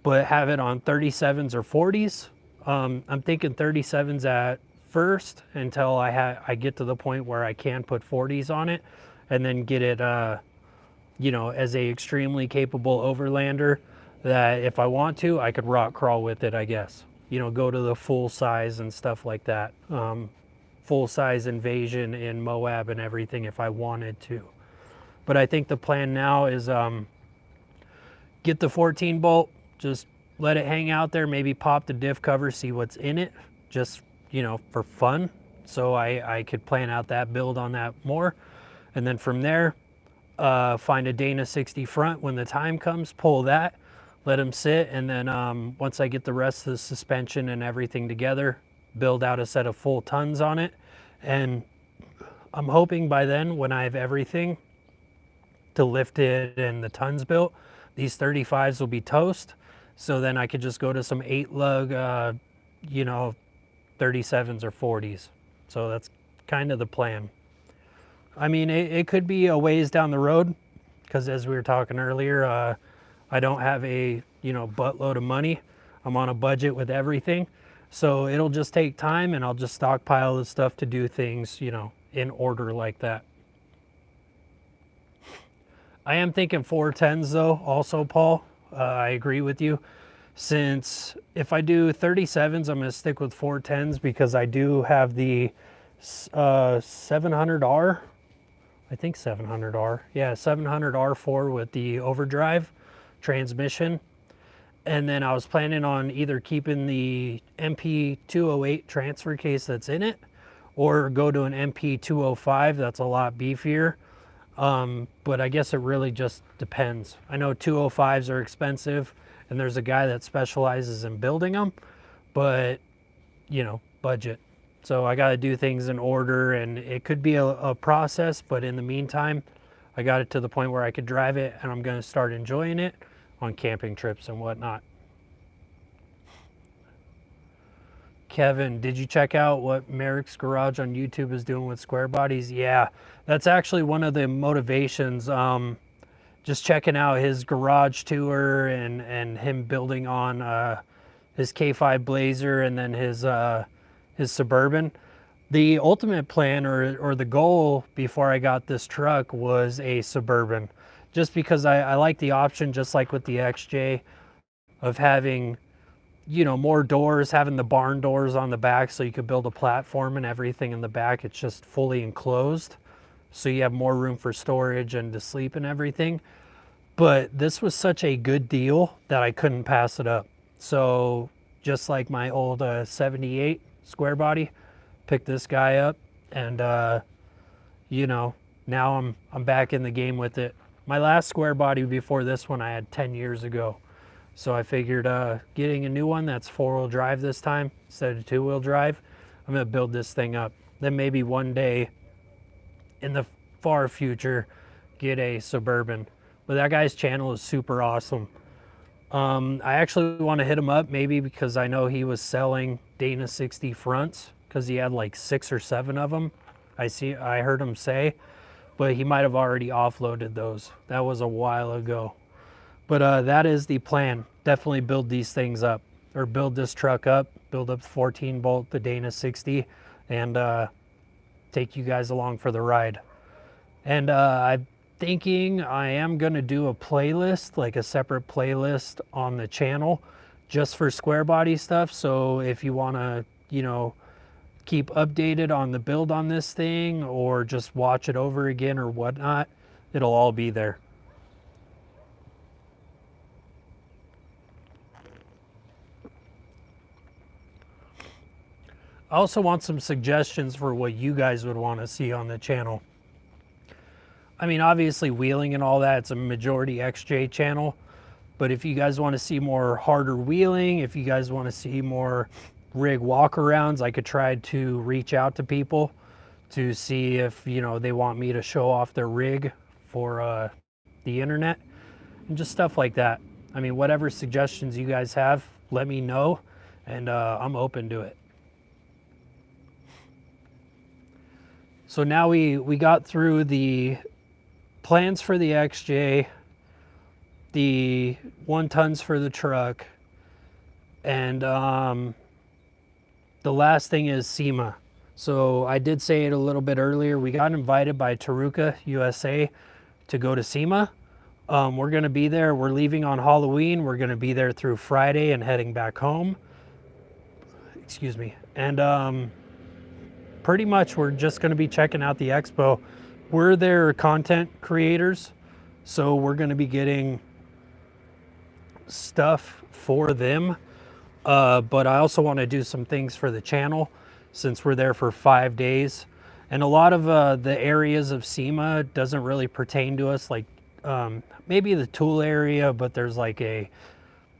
but have it on 37s or 40s. I'm thinking 37s at first until I get to the point where I can put 40s on it, and then get it as a extremely capable overlander that if I want to, I could rock crawl with it, I guess. Go to the full size and stuff like that. Full size Invasion in Moab and everything if I wanted to. But I think the plan now is get the 14 bolt, just let it hang out there, maybe pop the diff cover, see what's in it, just, for fun. So I could plan out that build on that more. And then from there, find a Dana 60 front when the time comes, pull that, let them sit, and then once I get the rest of the suspension and everything together, build out a set of full tons on it. And I'm hoping by then, when I have everything to lift it and the tons built, these 35s will be toast. So then I could just go to some 8-lug, you know, 37s or 40s. So that's kind of the plan. I mean, it could be a ways down the road, because as we were talking earlier, I don't have a, you know, buttload of money. I'm on a budget with everything. So it'll just take time, and I'll just stockpile the stuff to do things, you know, in order like that. I am thinking 410s though, also, Paul. I agree with you. Since if I do 37s, I'm going to stick with 410s because I do have the 700R. I think 700R. Yeah, 700R4 with the overdrive transmission. And then I was planning on either keeping the MP208 transfer case that's in it, or go to an MP205 that's a lot beefier. But I guess it really just depends. I know 205s are expensive, and there's a guy that specializes in building them, but, you know, budget. So I got to do things in order, and it could be a process, but in the meantime, I got it to the point where I could drive it, and I'm going to start enjoying it on camping trips and whatnot. Kevin, did you check out what Merrick's Garage on YouTube is doing with square bodies? Yeah, that's actually one of the motivations. Just checking out his garage tour and him building on his K5 Blazer and then his Suburban. The ultimate plan or the goal before I got this truck was a Suburban, just because I like the option, just like with the XJ, of having, you know, more doors, having the barn doors on the back so you could build a platform and everything in the back. It's just fully enclosed, so you have more room for storage and to sleep and everything. But this was such a good deal that I couldn't pass it up. So just like my old 78 square body, picked this guy up, and you know, now I'm back in the game with it. My last square body before this one I had 10 years ago. So I figured getting a new one that's 4-wheel drive this time instead of 2-wheel drive, I'm gonna build this thing up. Then maybe one day in the far future, get a Suburban. But that guy's channel is super awesome. I actually want to hit him up, maybe because I know he was selling Dana 60 fronts, because he had like 6 or 7 of them. I heard him say, but he might have already offloaded those. That was a while ago. But that is the plan. Definitely build these things up, or build this truck up, build up 14 bolt, the Dana 60, and take you guys along for the ride. And I'm thinking I am going to do a playlist, like a separate playlist on the channel just for square body stuff. So if you want to, you know, keep updated on the build on this thing, or just watch it over again or whatnot, it'll all be there. I also want some suggestions for what you guys would want to see on the channel. I mean, obviously wheeling and all that, it's a majority XJ channel, but if you guys want to see more harder wheeling, if you guys want to see more rig walkarounds, I could try to reach out to people to see if, you know, they want me to show off their rig for the internet and just stuff like that. I mean, whatever suggestions you guys have, let me know, and I'm open to it. So now we got through the plans for the XJ, the 1 tons for the truck, and the last thing is SEMA. So I did say it a little bit earlier, we got invited by Taruka USA to go to SEMA. We're gonna be there, we're leaving on Halloween, we're gonna be there through Friday and heading back home. Excuse me. And pretty much we're just gonna be checking out the expo. We're their content creators, so we're gonna be getting stuff for them. But I also want to do some things for the channel since we're there for 5 days. And a lot of the areas of SEMA doesn't really pertain to us, like maybe the tool area, but there's like a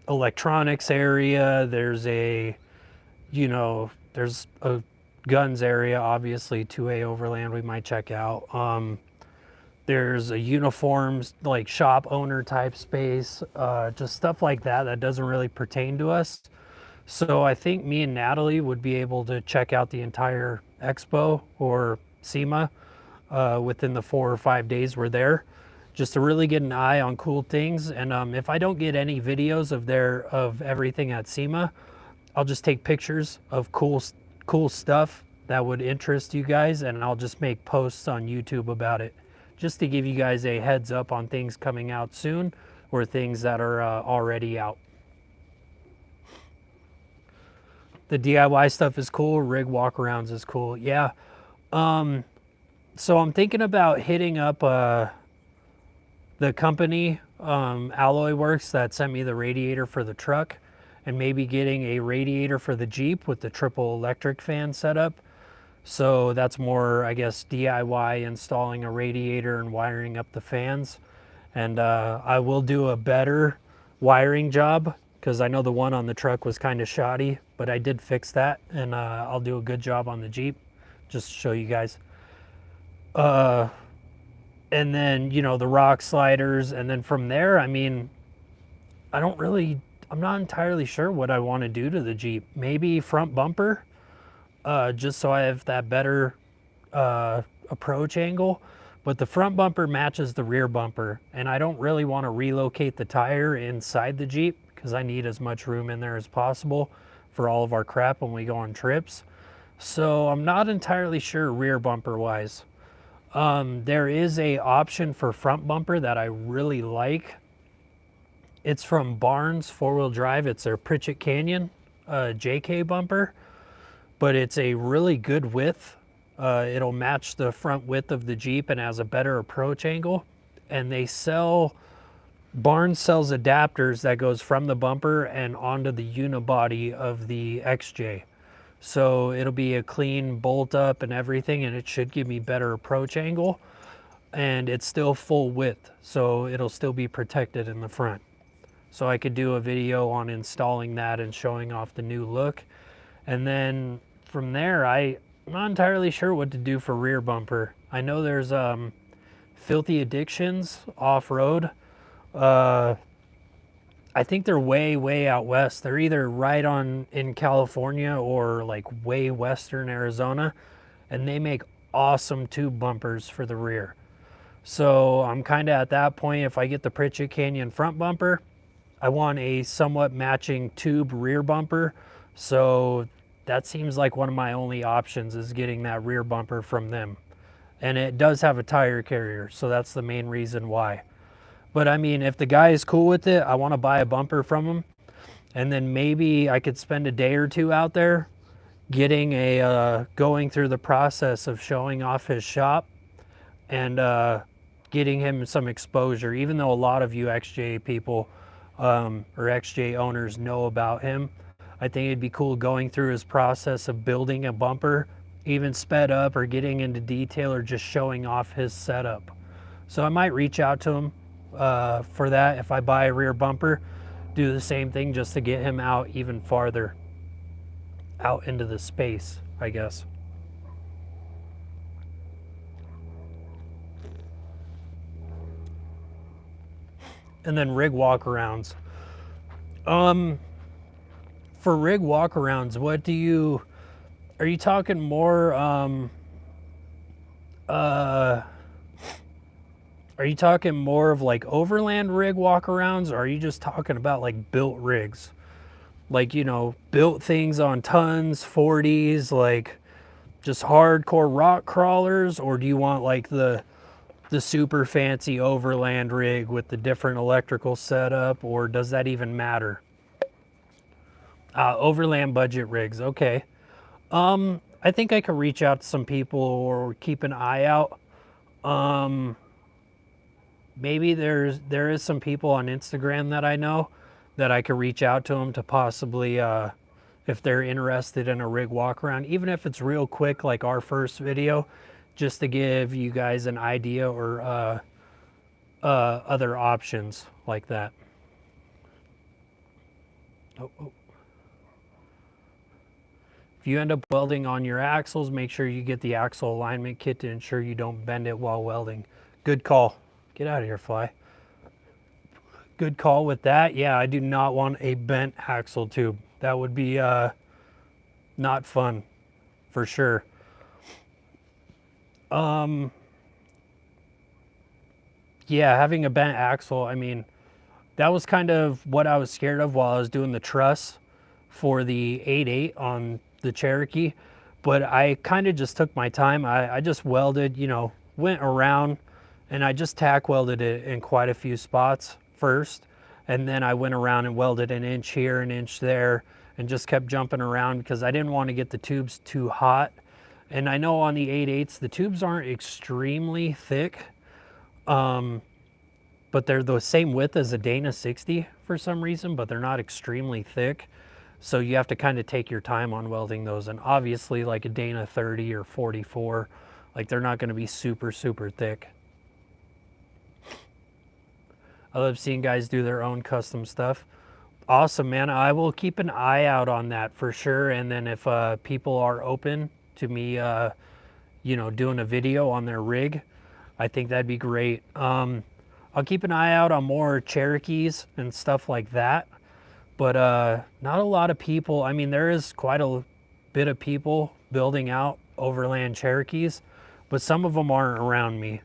electronics area, there's a, you know, there's a guns area, obviously 2A overland we might check out. There's a uniforms, like shop owner type space, just stuff like that that doesn't really pertain to us. So I think me and Natalie would be able to check out the entire expo or SEMA within the 4 or 5 days we're there, just to really get an eye on cool things. And if I don't get any videos of everything at SEMA, I'll just take pictures of cool stuff that would interest you guys, and I'll just make posts on YouTube about it, just to give you guys a heads up on things coming out soon or things that are already out. The DIY stuff is cool. Rig walkarounds is cool. Yeah. So I'm thinking about hitting up the company, Alloy Works, that sent me the radiator for the truck, and maybe getting a radiator for the Jeep with the triple electric fan setup. So that's more, I guess, DIY, installing a radiator and wiring up the fans. And I will do a better wiring job, because I know the one on the truck was kind of shoddy, but I did fix that, and I'll do a good job on the Jeep, just to show you guys. And then, you know, the rock sliders, and then from there, I mean, I'm not entirely sure what I want to do to the Jeep. Maybe front bumper, just so I have that better approach angle. But the front bumper matches the rear bumper, and I don't really want to relocate the tire inside the Jeep, because I need as much room in there as possible for all of our crap when we go on trips. So I'm not entirely sure rear bumper wise. There is a option for front bumper that I really like. It's from Barnes 4-wheel drive. It's their Pritchett Canyon JK bumper, but it's a really good width. It'll match the front width of the Jeep and has a better approach angle. And Barnes sells adapters that goes from the bumper and onto the unibody of the XJ. So it'll be a clean bolt up and everything, and it should give me better approach angle. And it's still full width, so it'll still be protected in the front. So I could do a video on installing that and showing off the new look. And then from there, I'm not entirely sure what to do for rear bumper. I know there's Filthy Addictions off-road. I think they're way out west. They're either right in California or like way western Arizona, and they make awesome tube bumpers for the rear. So I'm kind of at that point. If I get the Pritchett Canyon front bumper, I want a somewhat matching tube rear bumper. So that seems like one of my only options, is getting that rear bumper from them. And it does have a tire carrier, so that's the main reason why. But I mean, if the guy is cool with it, I want to buy a bumper from him. And then maybe I could spend a day or two out there getting going through the process of showing off his shop and getting him some exposure. Even though a lot of you XJ people or XJ owners know about him, I think it'd be cool going through his process of building a bumper, even sped up, or getting into detail, or just showing off his setup. So I might reach out to him for that. If I buy a rear bumper, do the same thing, just to get him out even farther out into the space, I guess. And then rig walkarounds. For rig walkarounds, are you talking more are you talking more of like overland rig walkarounds, or are you just talking about like built rigs? Like, you know, built things on tons, 40s, like just hardcore rock crawlers? Or do you want like the super fancy overland rig with the different electrical setup, or does that even matter? Overland budget rigs, okay. I think I could reach out to some people or keep an eye out. Maybe there is some people on Instagram that I know that I could reach out to them to possibly, if they're interested in a rig walk around, even if it's real quick, like our first video, just to give you guys an idea, or other options like that. If you end up welding on your axles, make sure you get the axle alignment kit to ensure you don't bend it while welding. Good call. Get out of here, fly. Good call with that. Yeah, I do not want a bent axle tube. That would be not fun, for sure. Yeah, having a bent axle, I mean, that was kind of what I was scared of while I was doing the truss for the 8.8 on the Cherokee. But I kind of just took my time. I just welded, you know, went around and I just tack welded it in quite a few spots first. And then I went around and welded an inch here, an inch there, and just kept jumping around because I didn't want to get the tubes too hot. And I know on the 8.8s, the tubes aren't extremely thick, but they're the same width as a Dana 60 for some reason, but they're not extremely thick. So you have to kind of take your time on welding those. And obviously like a Dana 30 or 44, like they're not going to be super, super thick. I love seeing guys do their own custom stuff. Awesome, man. I will keep an eye out on that for sure. And then if people are open to me, you know, doing a video on their rig, I think that'd be great. I'll keep an eye out on more Cherokees and stuff like that. But not a lot of people. I mean, there is quite a bit of people building out overland Cherokees, but some of them aren't around me.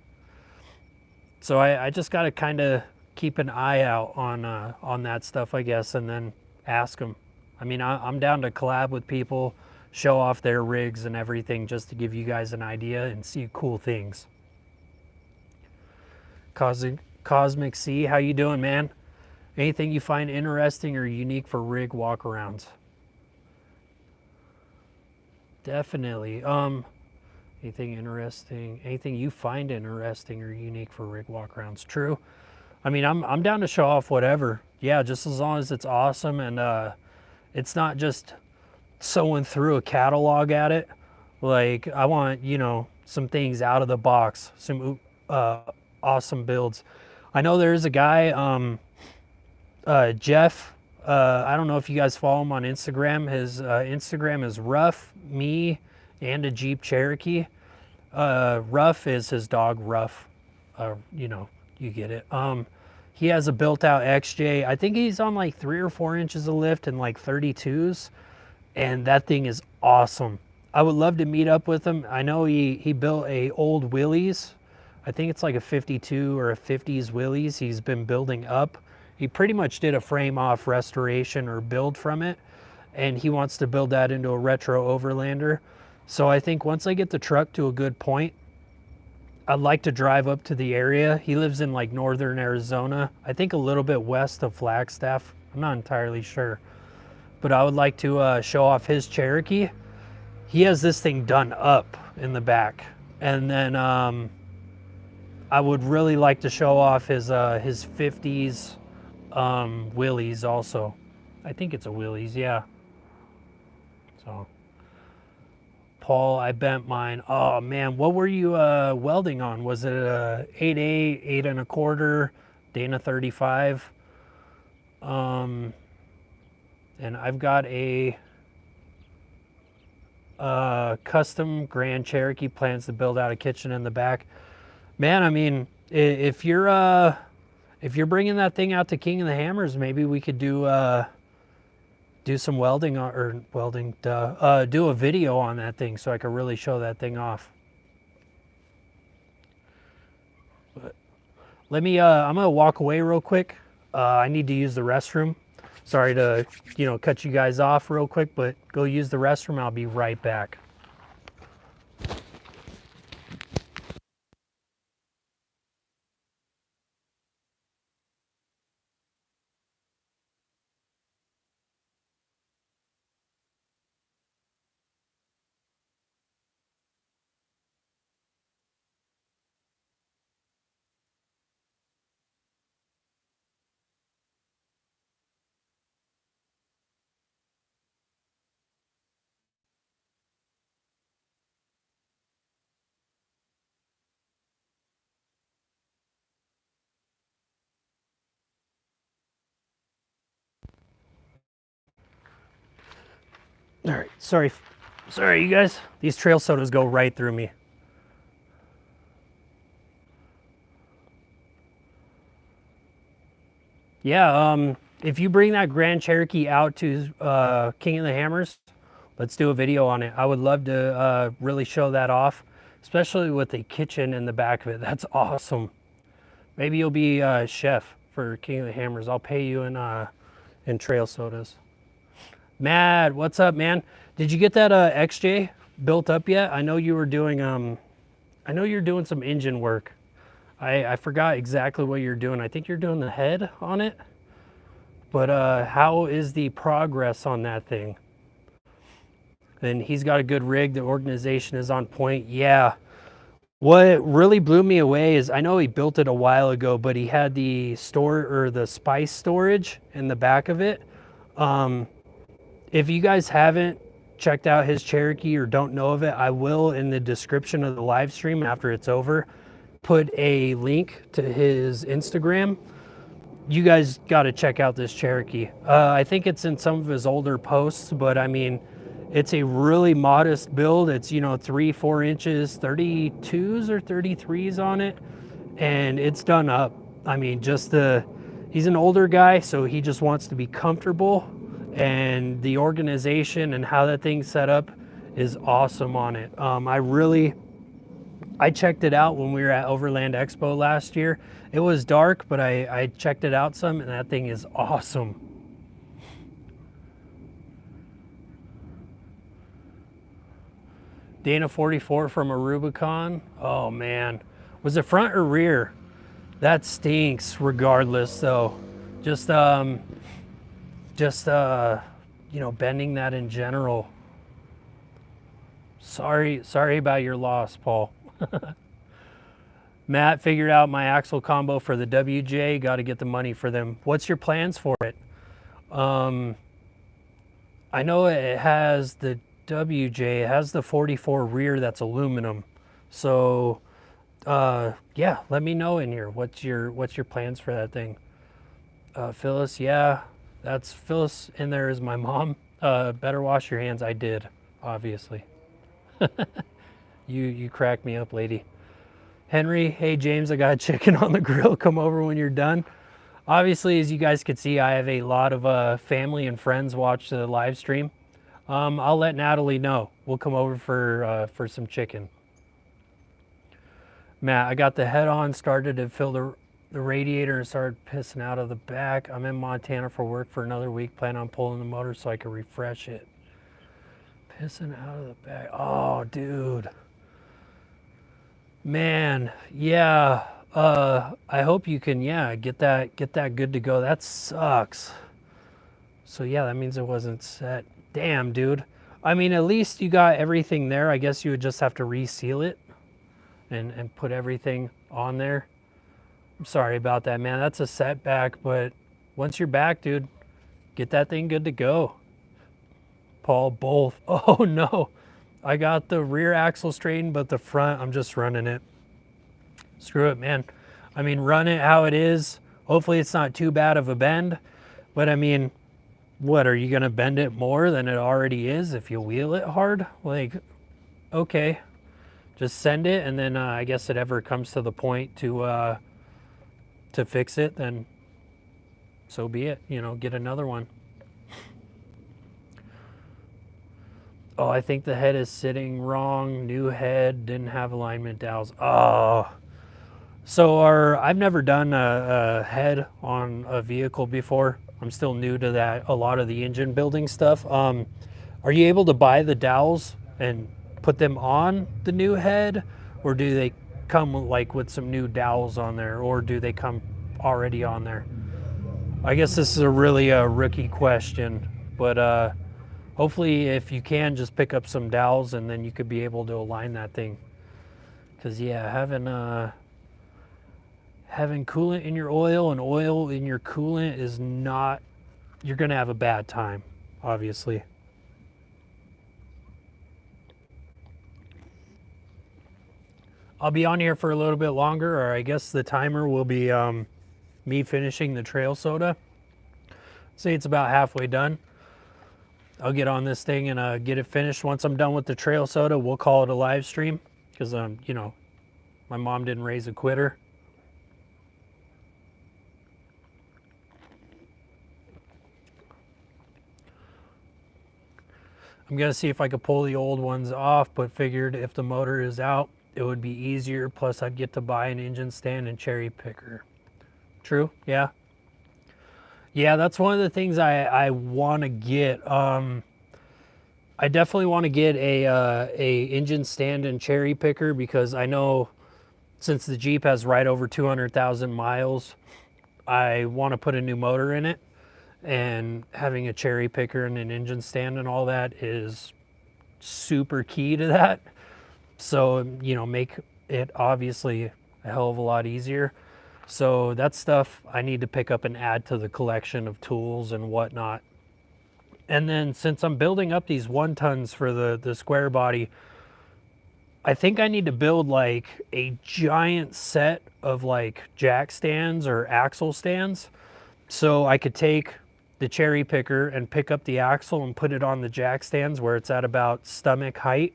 So I just got to kind of keep an eye out on that stuff, I guess, and then ask them. I mean, I'm down to collab with people, show off their rigs and everything just to give you guys an idea and see cool things. Cosmic C, how you doing, man? Anything you find interesting or unique for rig walkarounds? Definitely. Anything interesting? Anything you find interesting or unique for rig walkarounds? True. I mean, I'm down to show off whatever. Yeah, just as long as it's awesome and it's not just sewing through a catalog at it. Like I want, you know, some things out of the box, some awesome builds. I know there is a guy, Jeff. I don't know if you guys follow him on Instagram. His Instagram is Rough Me and a Jeep Cherokee. Rough is his dog, Rough. You know, you get it. He has a built-out XJ. I think he's on like 3 or 4 inches of lift and like 32s, and that thing is awesome. I would love to meet up with him. I know he built a old Willys. I think it's like a 52 or a 50s Willys he's been building up. He pretty much did a frame off restoration or build from it, and he wants to build that into a retro overlander. So I think once I get the truck to a good point, I'd like to drive up to the area. He lives in like northern Arizona, I think a little bit west of Flagstaff. I'm not entirely sure, but I would like to show off his Cherokee. He has this thing done up in the back, and then I would really like to show off his 50s Willys also. I think it's a Willys, yeah. So, Paul, I bent mine. Oh man, what were you welding on? Was it a 8.8, 8 1/4, Dana 35? And I've got a custom Grand Cherokee, plans to build out a kitchen in the back. Man, I mean, if you're bringing that thing out to King of the Hammers, maybe we could do some welding do a video on that thing so I could really show that thing off. But let me, I'm gonna walk away real quick. I need to use the restroom. Sorry to, you know, cut you guys off real quick, but go use the restroom. I'll be right back. All right, sorry Sorry, you guys. These trail sodas go right through me. Yeah, if you bring that Grand Cherokee out to King of the Hammers, let's do a video on it. I would love to really show that off, especially with a kitchen in the back of it. That's awesome. Maybe you'll be a chef for King of the Hammers. I'll pay you in trail sodas. Matt, what's up, man? Did you get that XJ built up yet? I know you were doing I know you're doing some engine work. I forgot exactly what you're doing. I think you're doing the head on it. But how is the progress on that thing? And he's got a good rig. The organization is on point. Yeah. What really blew me away is I know he built it a while ago, but he had the the spice storage in the back of it. If you guys haven't checked out his Cherokee or don't know of it, I will in the description of the live stream after it's over put a link to his Instagram. You guys got to check out this Cherokee. I think it's in some of his older posts, but I mean, it's a really modest build. It's, you know, 3-4 inches, 32s or 33s on it, and it's done up. I mean, he's an older guy, so he just wants to be comfortable, and the organization and how that thing's set up is awesome on it. I checked it out when we were at Overland Expo last year. It was dark, but I checked it out some, and that thing is awesome. Dana 44 from a Rubicon. Oh man, was it front or rear? That stinks regardless though. Just you know, bending that in general. Sorry about your loss, Paul. Matt figured out my axle combo for the WJ. Got to get the money for them. What's your plans for it? I know it has the WJ. It has the 44 rear that's aluminum. So, yeah, let me know in here. What's your plans for that thing? Phyllis, yeah, that's Phyllis in there is my mom. Better wash your hands. I did, obviously. You crack me up, lady. Henry, hey James, I got chicken on the grill. Come over when you're done. Obviously, as you guys can see, I have a lot of family and friends watch the live stream. I'll let Natalie know. We'll come over for some chicken. Matt, I got the head on, started to fill the radiator and started pissing out of the back. I'm in Montana for work for another week. Plan on pulling the motor so I can refresh it. Pissing out of the back. Oh, dude. Man, yeah. I hope you can, yeah, get that good to go. That sucks. So yeah, that means it wasn't set. Damn, dude. I mean, at least you got everything there. I guess you would just have to reseal it and put everything on there. I'm sorry about that, man. That's a setback, but once you're back, dude, get that thing good to go. Paul, both. Oh no. I got the rear axle straightened, but the front, I'm just running it. Screw it, man. I mean, run it how it is. Hopefully it's not too bad of a bend, but I mean, what, are you gonna bend it more than it already is if you wheel it hard? Like, okay, just send it, and then I guess it ever comes to the point to fix it, then so be it, you know, get another one. Oh, I think the head is sitting wrong. New head, didn't have alignment dowels. Oh, so I've never done a head on a vehicle before. I'm still new to that, a lot of the engine building stuff. Are you able to buy the dowels and put them on the new head, or do they come like with some new dowels on there, or do they come already on there? I guess this is a really rookie question, but hopefully if you can, just pick up some dowels and then you could be able to align that thing. Because yeah, having coolant in your oil and oil in your coolant is not, you're gonna have a bad time, obviously. I'll be on here for a little bit longer, or I guess the timer will be me finishing the trail soda. Say it's about halfway done. I'll get on this thing and get it finished. Once I'm done with the trail soda, we'll call it a live stream because, you know, my mom didn't raise a quitter. I'm going to see if I could pull the old ones off, but figured if the motor is out, it would be easier. Plus, I'd get to buy an engine stand and cherry picker. True? Yeah. Yeah, that's one of the things I want to get. I definitely want to get a engine stand and cherry picker because I know since the Jeep has right over 200,000 miles, I want to put a new motor in it, and having a cherry picker and an engine stand and all that is super key to that. So, you know, make it obviously a hell of a lot easier. So that's stuff I need to pick up and add to the collection of tools and whatnot. And then since I'm building up these 1-tons for the square body, I think I need to build like a giant set of like jack stands or axle stands. So I could take the cherry picker and pick up the axle and put it on the jack stands where it's at about stomach height.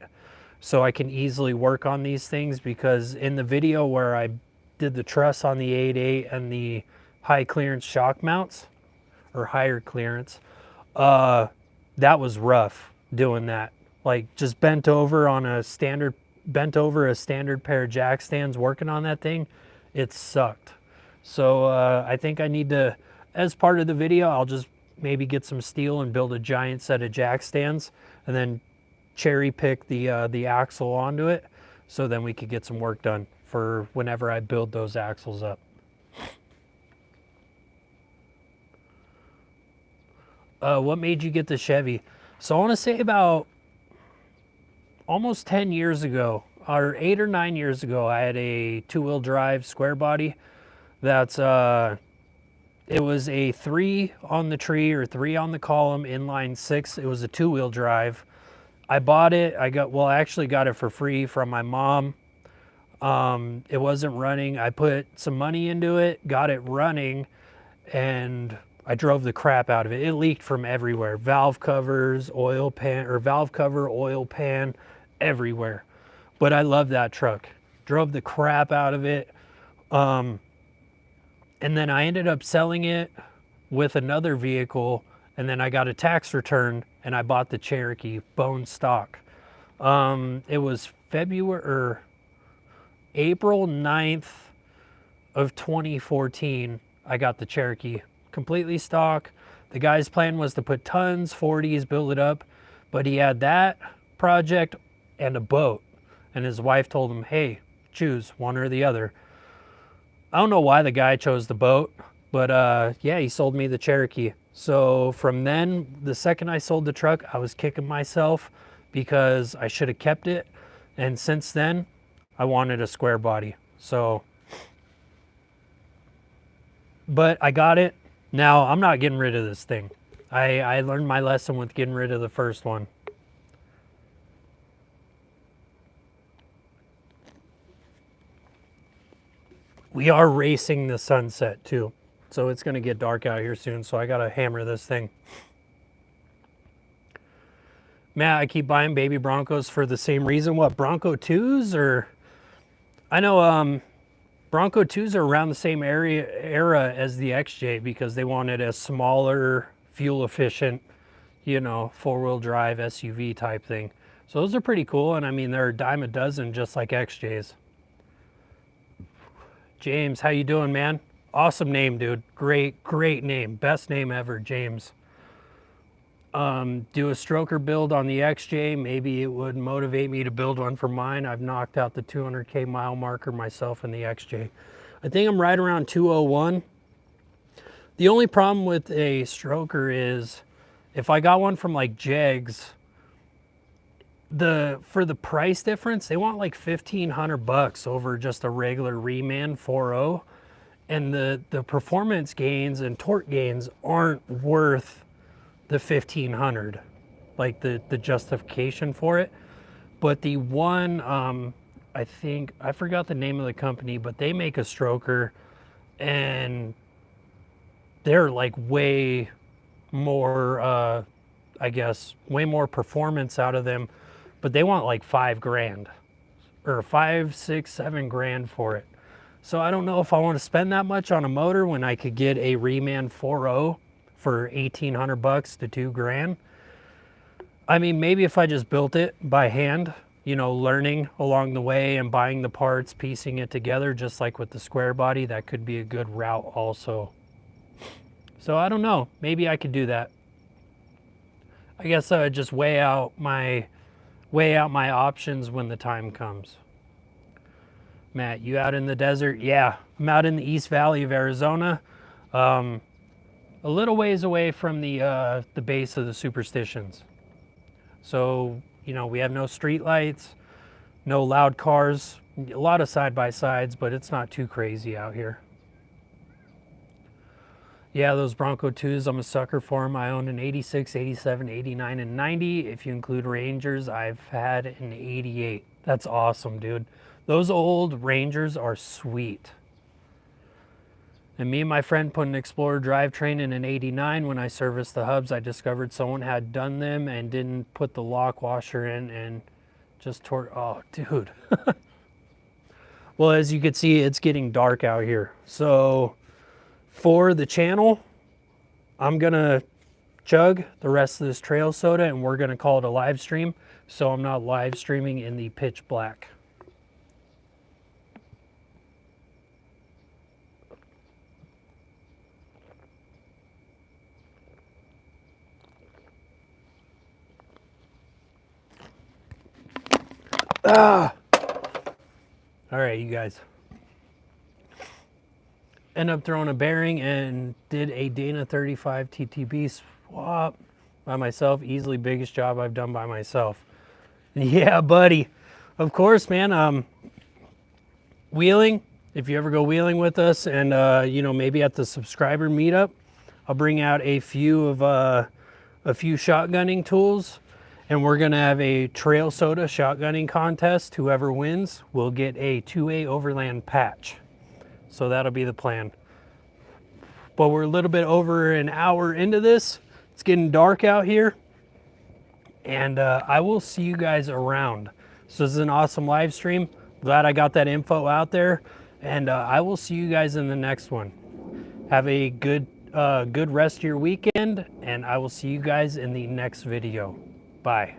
So I can easily work on these things, because in the video where I did the truss on the 8.8 and the high clearance shock mounts or higher clearance, that was rough doing that. Like just bent over a standard pair of jack stands working on that thing. It sucked. So I think I need to, as part of the video, I'll just maybe get some steel and build a giant set of jack stands and then cherry pick the axle onto it, so then we could get some work done for whenever I build those axles up. What made you get the Chevy? So I want to say about almost 10 years ago, or 8 or 9 years ago, I had a 2-wheel drive square body. That's it was a 3 on the tree or 3 on the column, inline 6. It was a 2-wheel drive. I bought it. I actually got it for free from my mom. It wasn't running. I put some money into it, got it running, and I drove the crap out of it. It leaked from everywhere. Valve covers, oil pan, or valve cover, oil pan, everywhere. But I love that truck. Drove the crap out of it. And then I ended up selling it with another vehicle, and then I got a tax return and I bought the Cherokee bone stock. It was April 9th of 2014. I got the Cherokee completely stock. The guy's plan was to put tons, 40s, build it up, but he had that project and a boat, and his wife told him, hey, choose one or the other. I don't know why the guy chose the boat, but yeah, he sold me the Cherokee. So from then, the second I sold the truck, I was kicking myself because I should have kept it. And since then, I wanted a square body. So, but I got it. Now I'm not getting rid of this thing. I learned my lesson with getting rid of the first one. We are racing the sunset too. So it's going to get dark out here soon. So I got to hammer this thing. Matt, I keep buying baby Broncos for the same reason. What, Bronco 2s? Or I know Bronco 2s are around the same era as the XJ because they wanted a smaller, fuel efficient, you know, 4-wheel drive SUV type thing. So those are pretty cool. And I mean, they're a dime a dozen just like XJs. James, how you doing, man? Awesome name, dude. Great name. Best name ever, James. Do a stroker build on the XJ. Maybe it would motivate me to build one for mine. I've knocked out the 200K mile marker myself in the XJ. I think I'm right around 201. The only problem with a stroker is if I got one from like Jegs, for the price difference, they want like $1,500 over just a regular Reman 4.0. And the performance gains and torque gains aren't worth the $1,500, like the justification for it. But the one, I think, I forgot the name of the company, but they make a stroker and they're like way more I guess, way more performance out of them, but they want like 5 grand or 5, 6, 7 grand for it. So I don't know if I want to spend that much on a motor when I could get a Reman 4.0 for 1,800 bucks to 2 grand. I mean, maybe if I just built it by hand, you know, learning along the way and buying the parts, piecing it together, just like with the square body, that could be a good route also. So I don't know, maybe I could do that. I guess I would just weigh out my options when the time comes. Matt, you out in the desert? Yeah, I'm out in the East Valley of Arizona, a little ways away from the base of the Superstitions. So, you know, we have no street lights, no loud cars, a lot of side-by-sides, but it's not too crazy out here. Yeah, those Bronco 2s, I'm a sucker for them. I owned an 86, 87, 89, and 90. If you include Rangers, I've had an 88. That's awesome, dude. Those old Rangers are sweet. And me and my friend put an Explorer drivetrain in an 89. When I serviced the hubs, I discovered someone had done them and didn't put the lock washer in and just tore, oh, dude. Well, as you can see, it's getting dark out here. So for the channel, I'm gonna chug the rest of this trail soda and we're gonna call it a live stream. So I'm not live streaming in the pitch black. Ah! All right, you guys. End up throwing a bearing and did a Dana 35 TTB swap by myself. Easily biggest job I've done by myself. Yeah, buddy. Of course, man. Wheeling, if you ever go wheeling with us and, you know, maybe at the subscriber meetup, I'll bring out a few shotgunning tools. And we're gonna have a trail soda shotgunning contest. Whoever wins will get a 2A overland patch. So that'll be the plan. But we're a little bit over an hour into this. It's getting dark out here. And I will see you guys around. So this is an awesome live stream. Glad I got that info out there. And I will see you guys in the next one. Have a good rest of your weekend. And I will see you guys in the next video. Bye.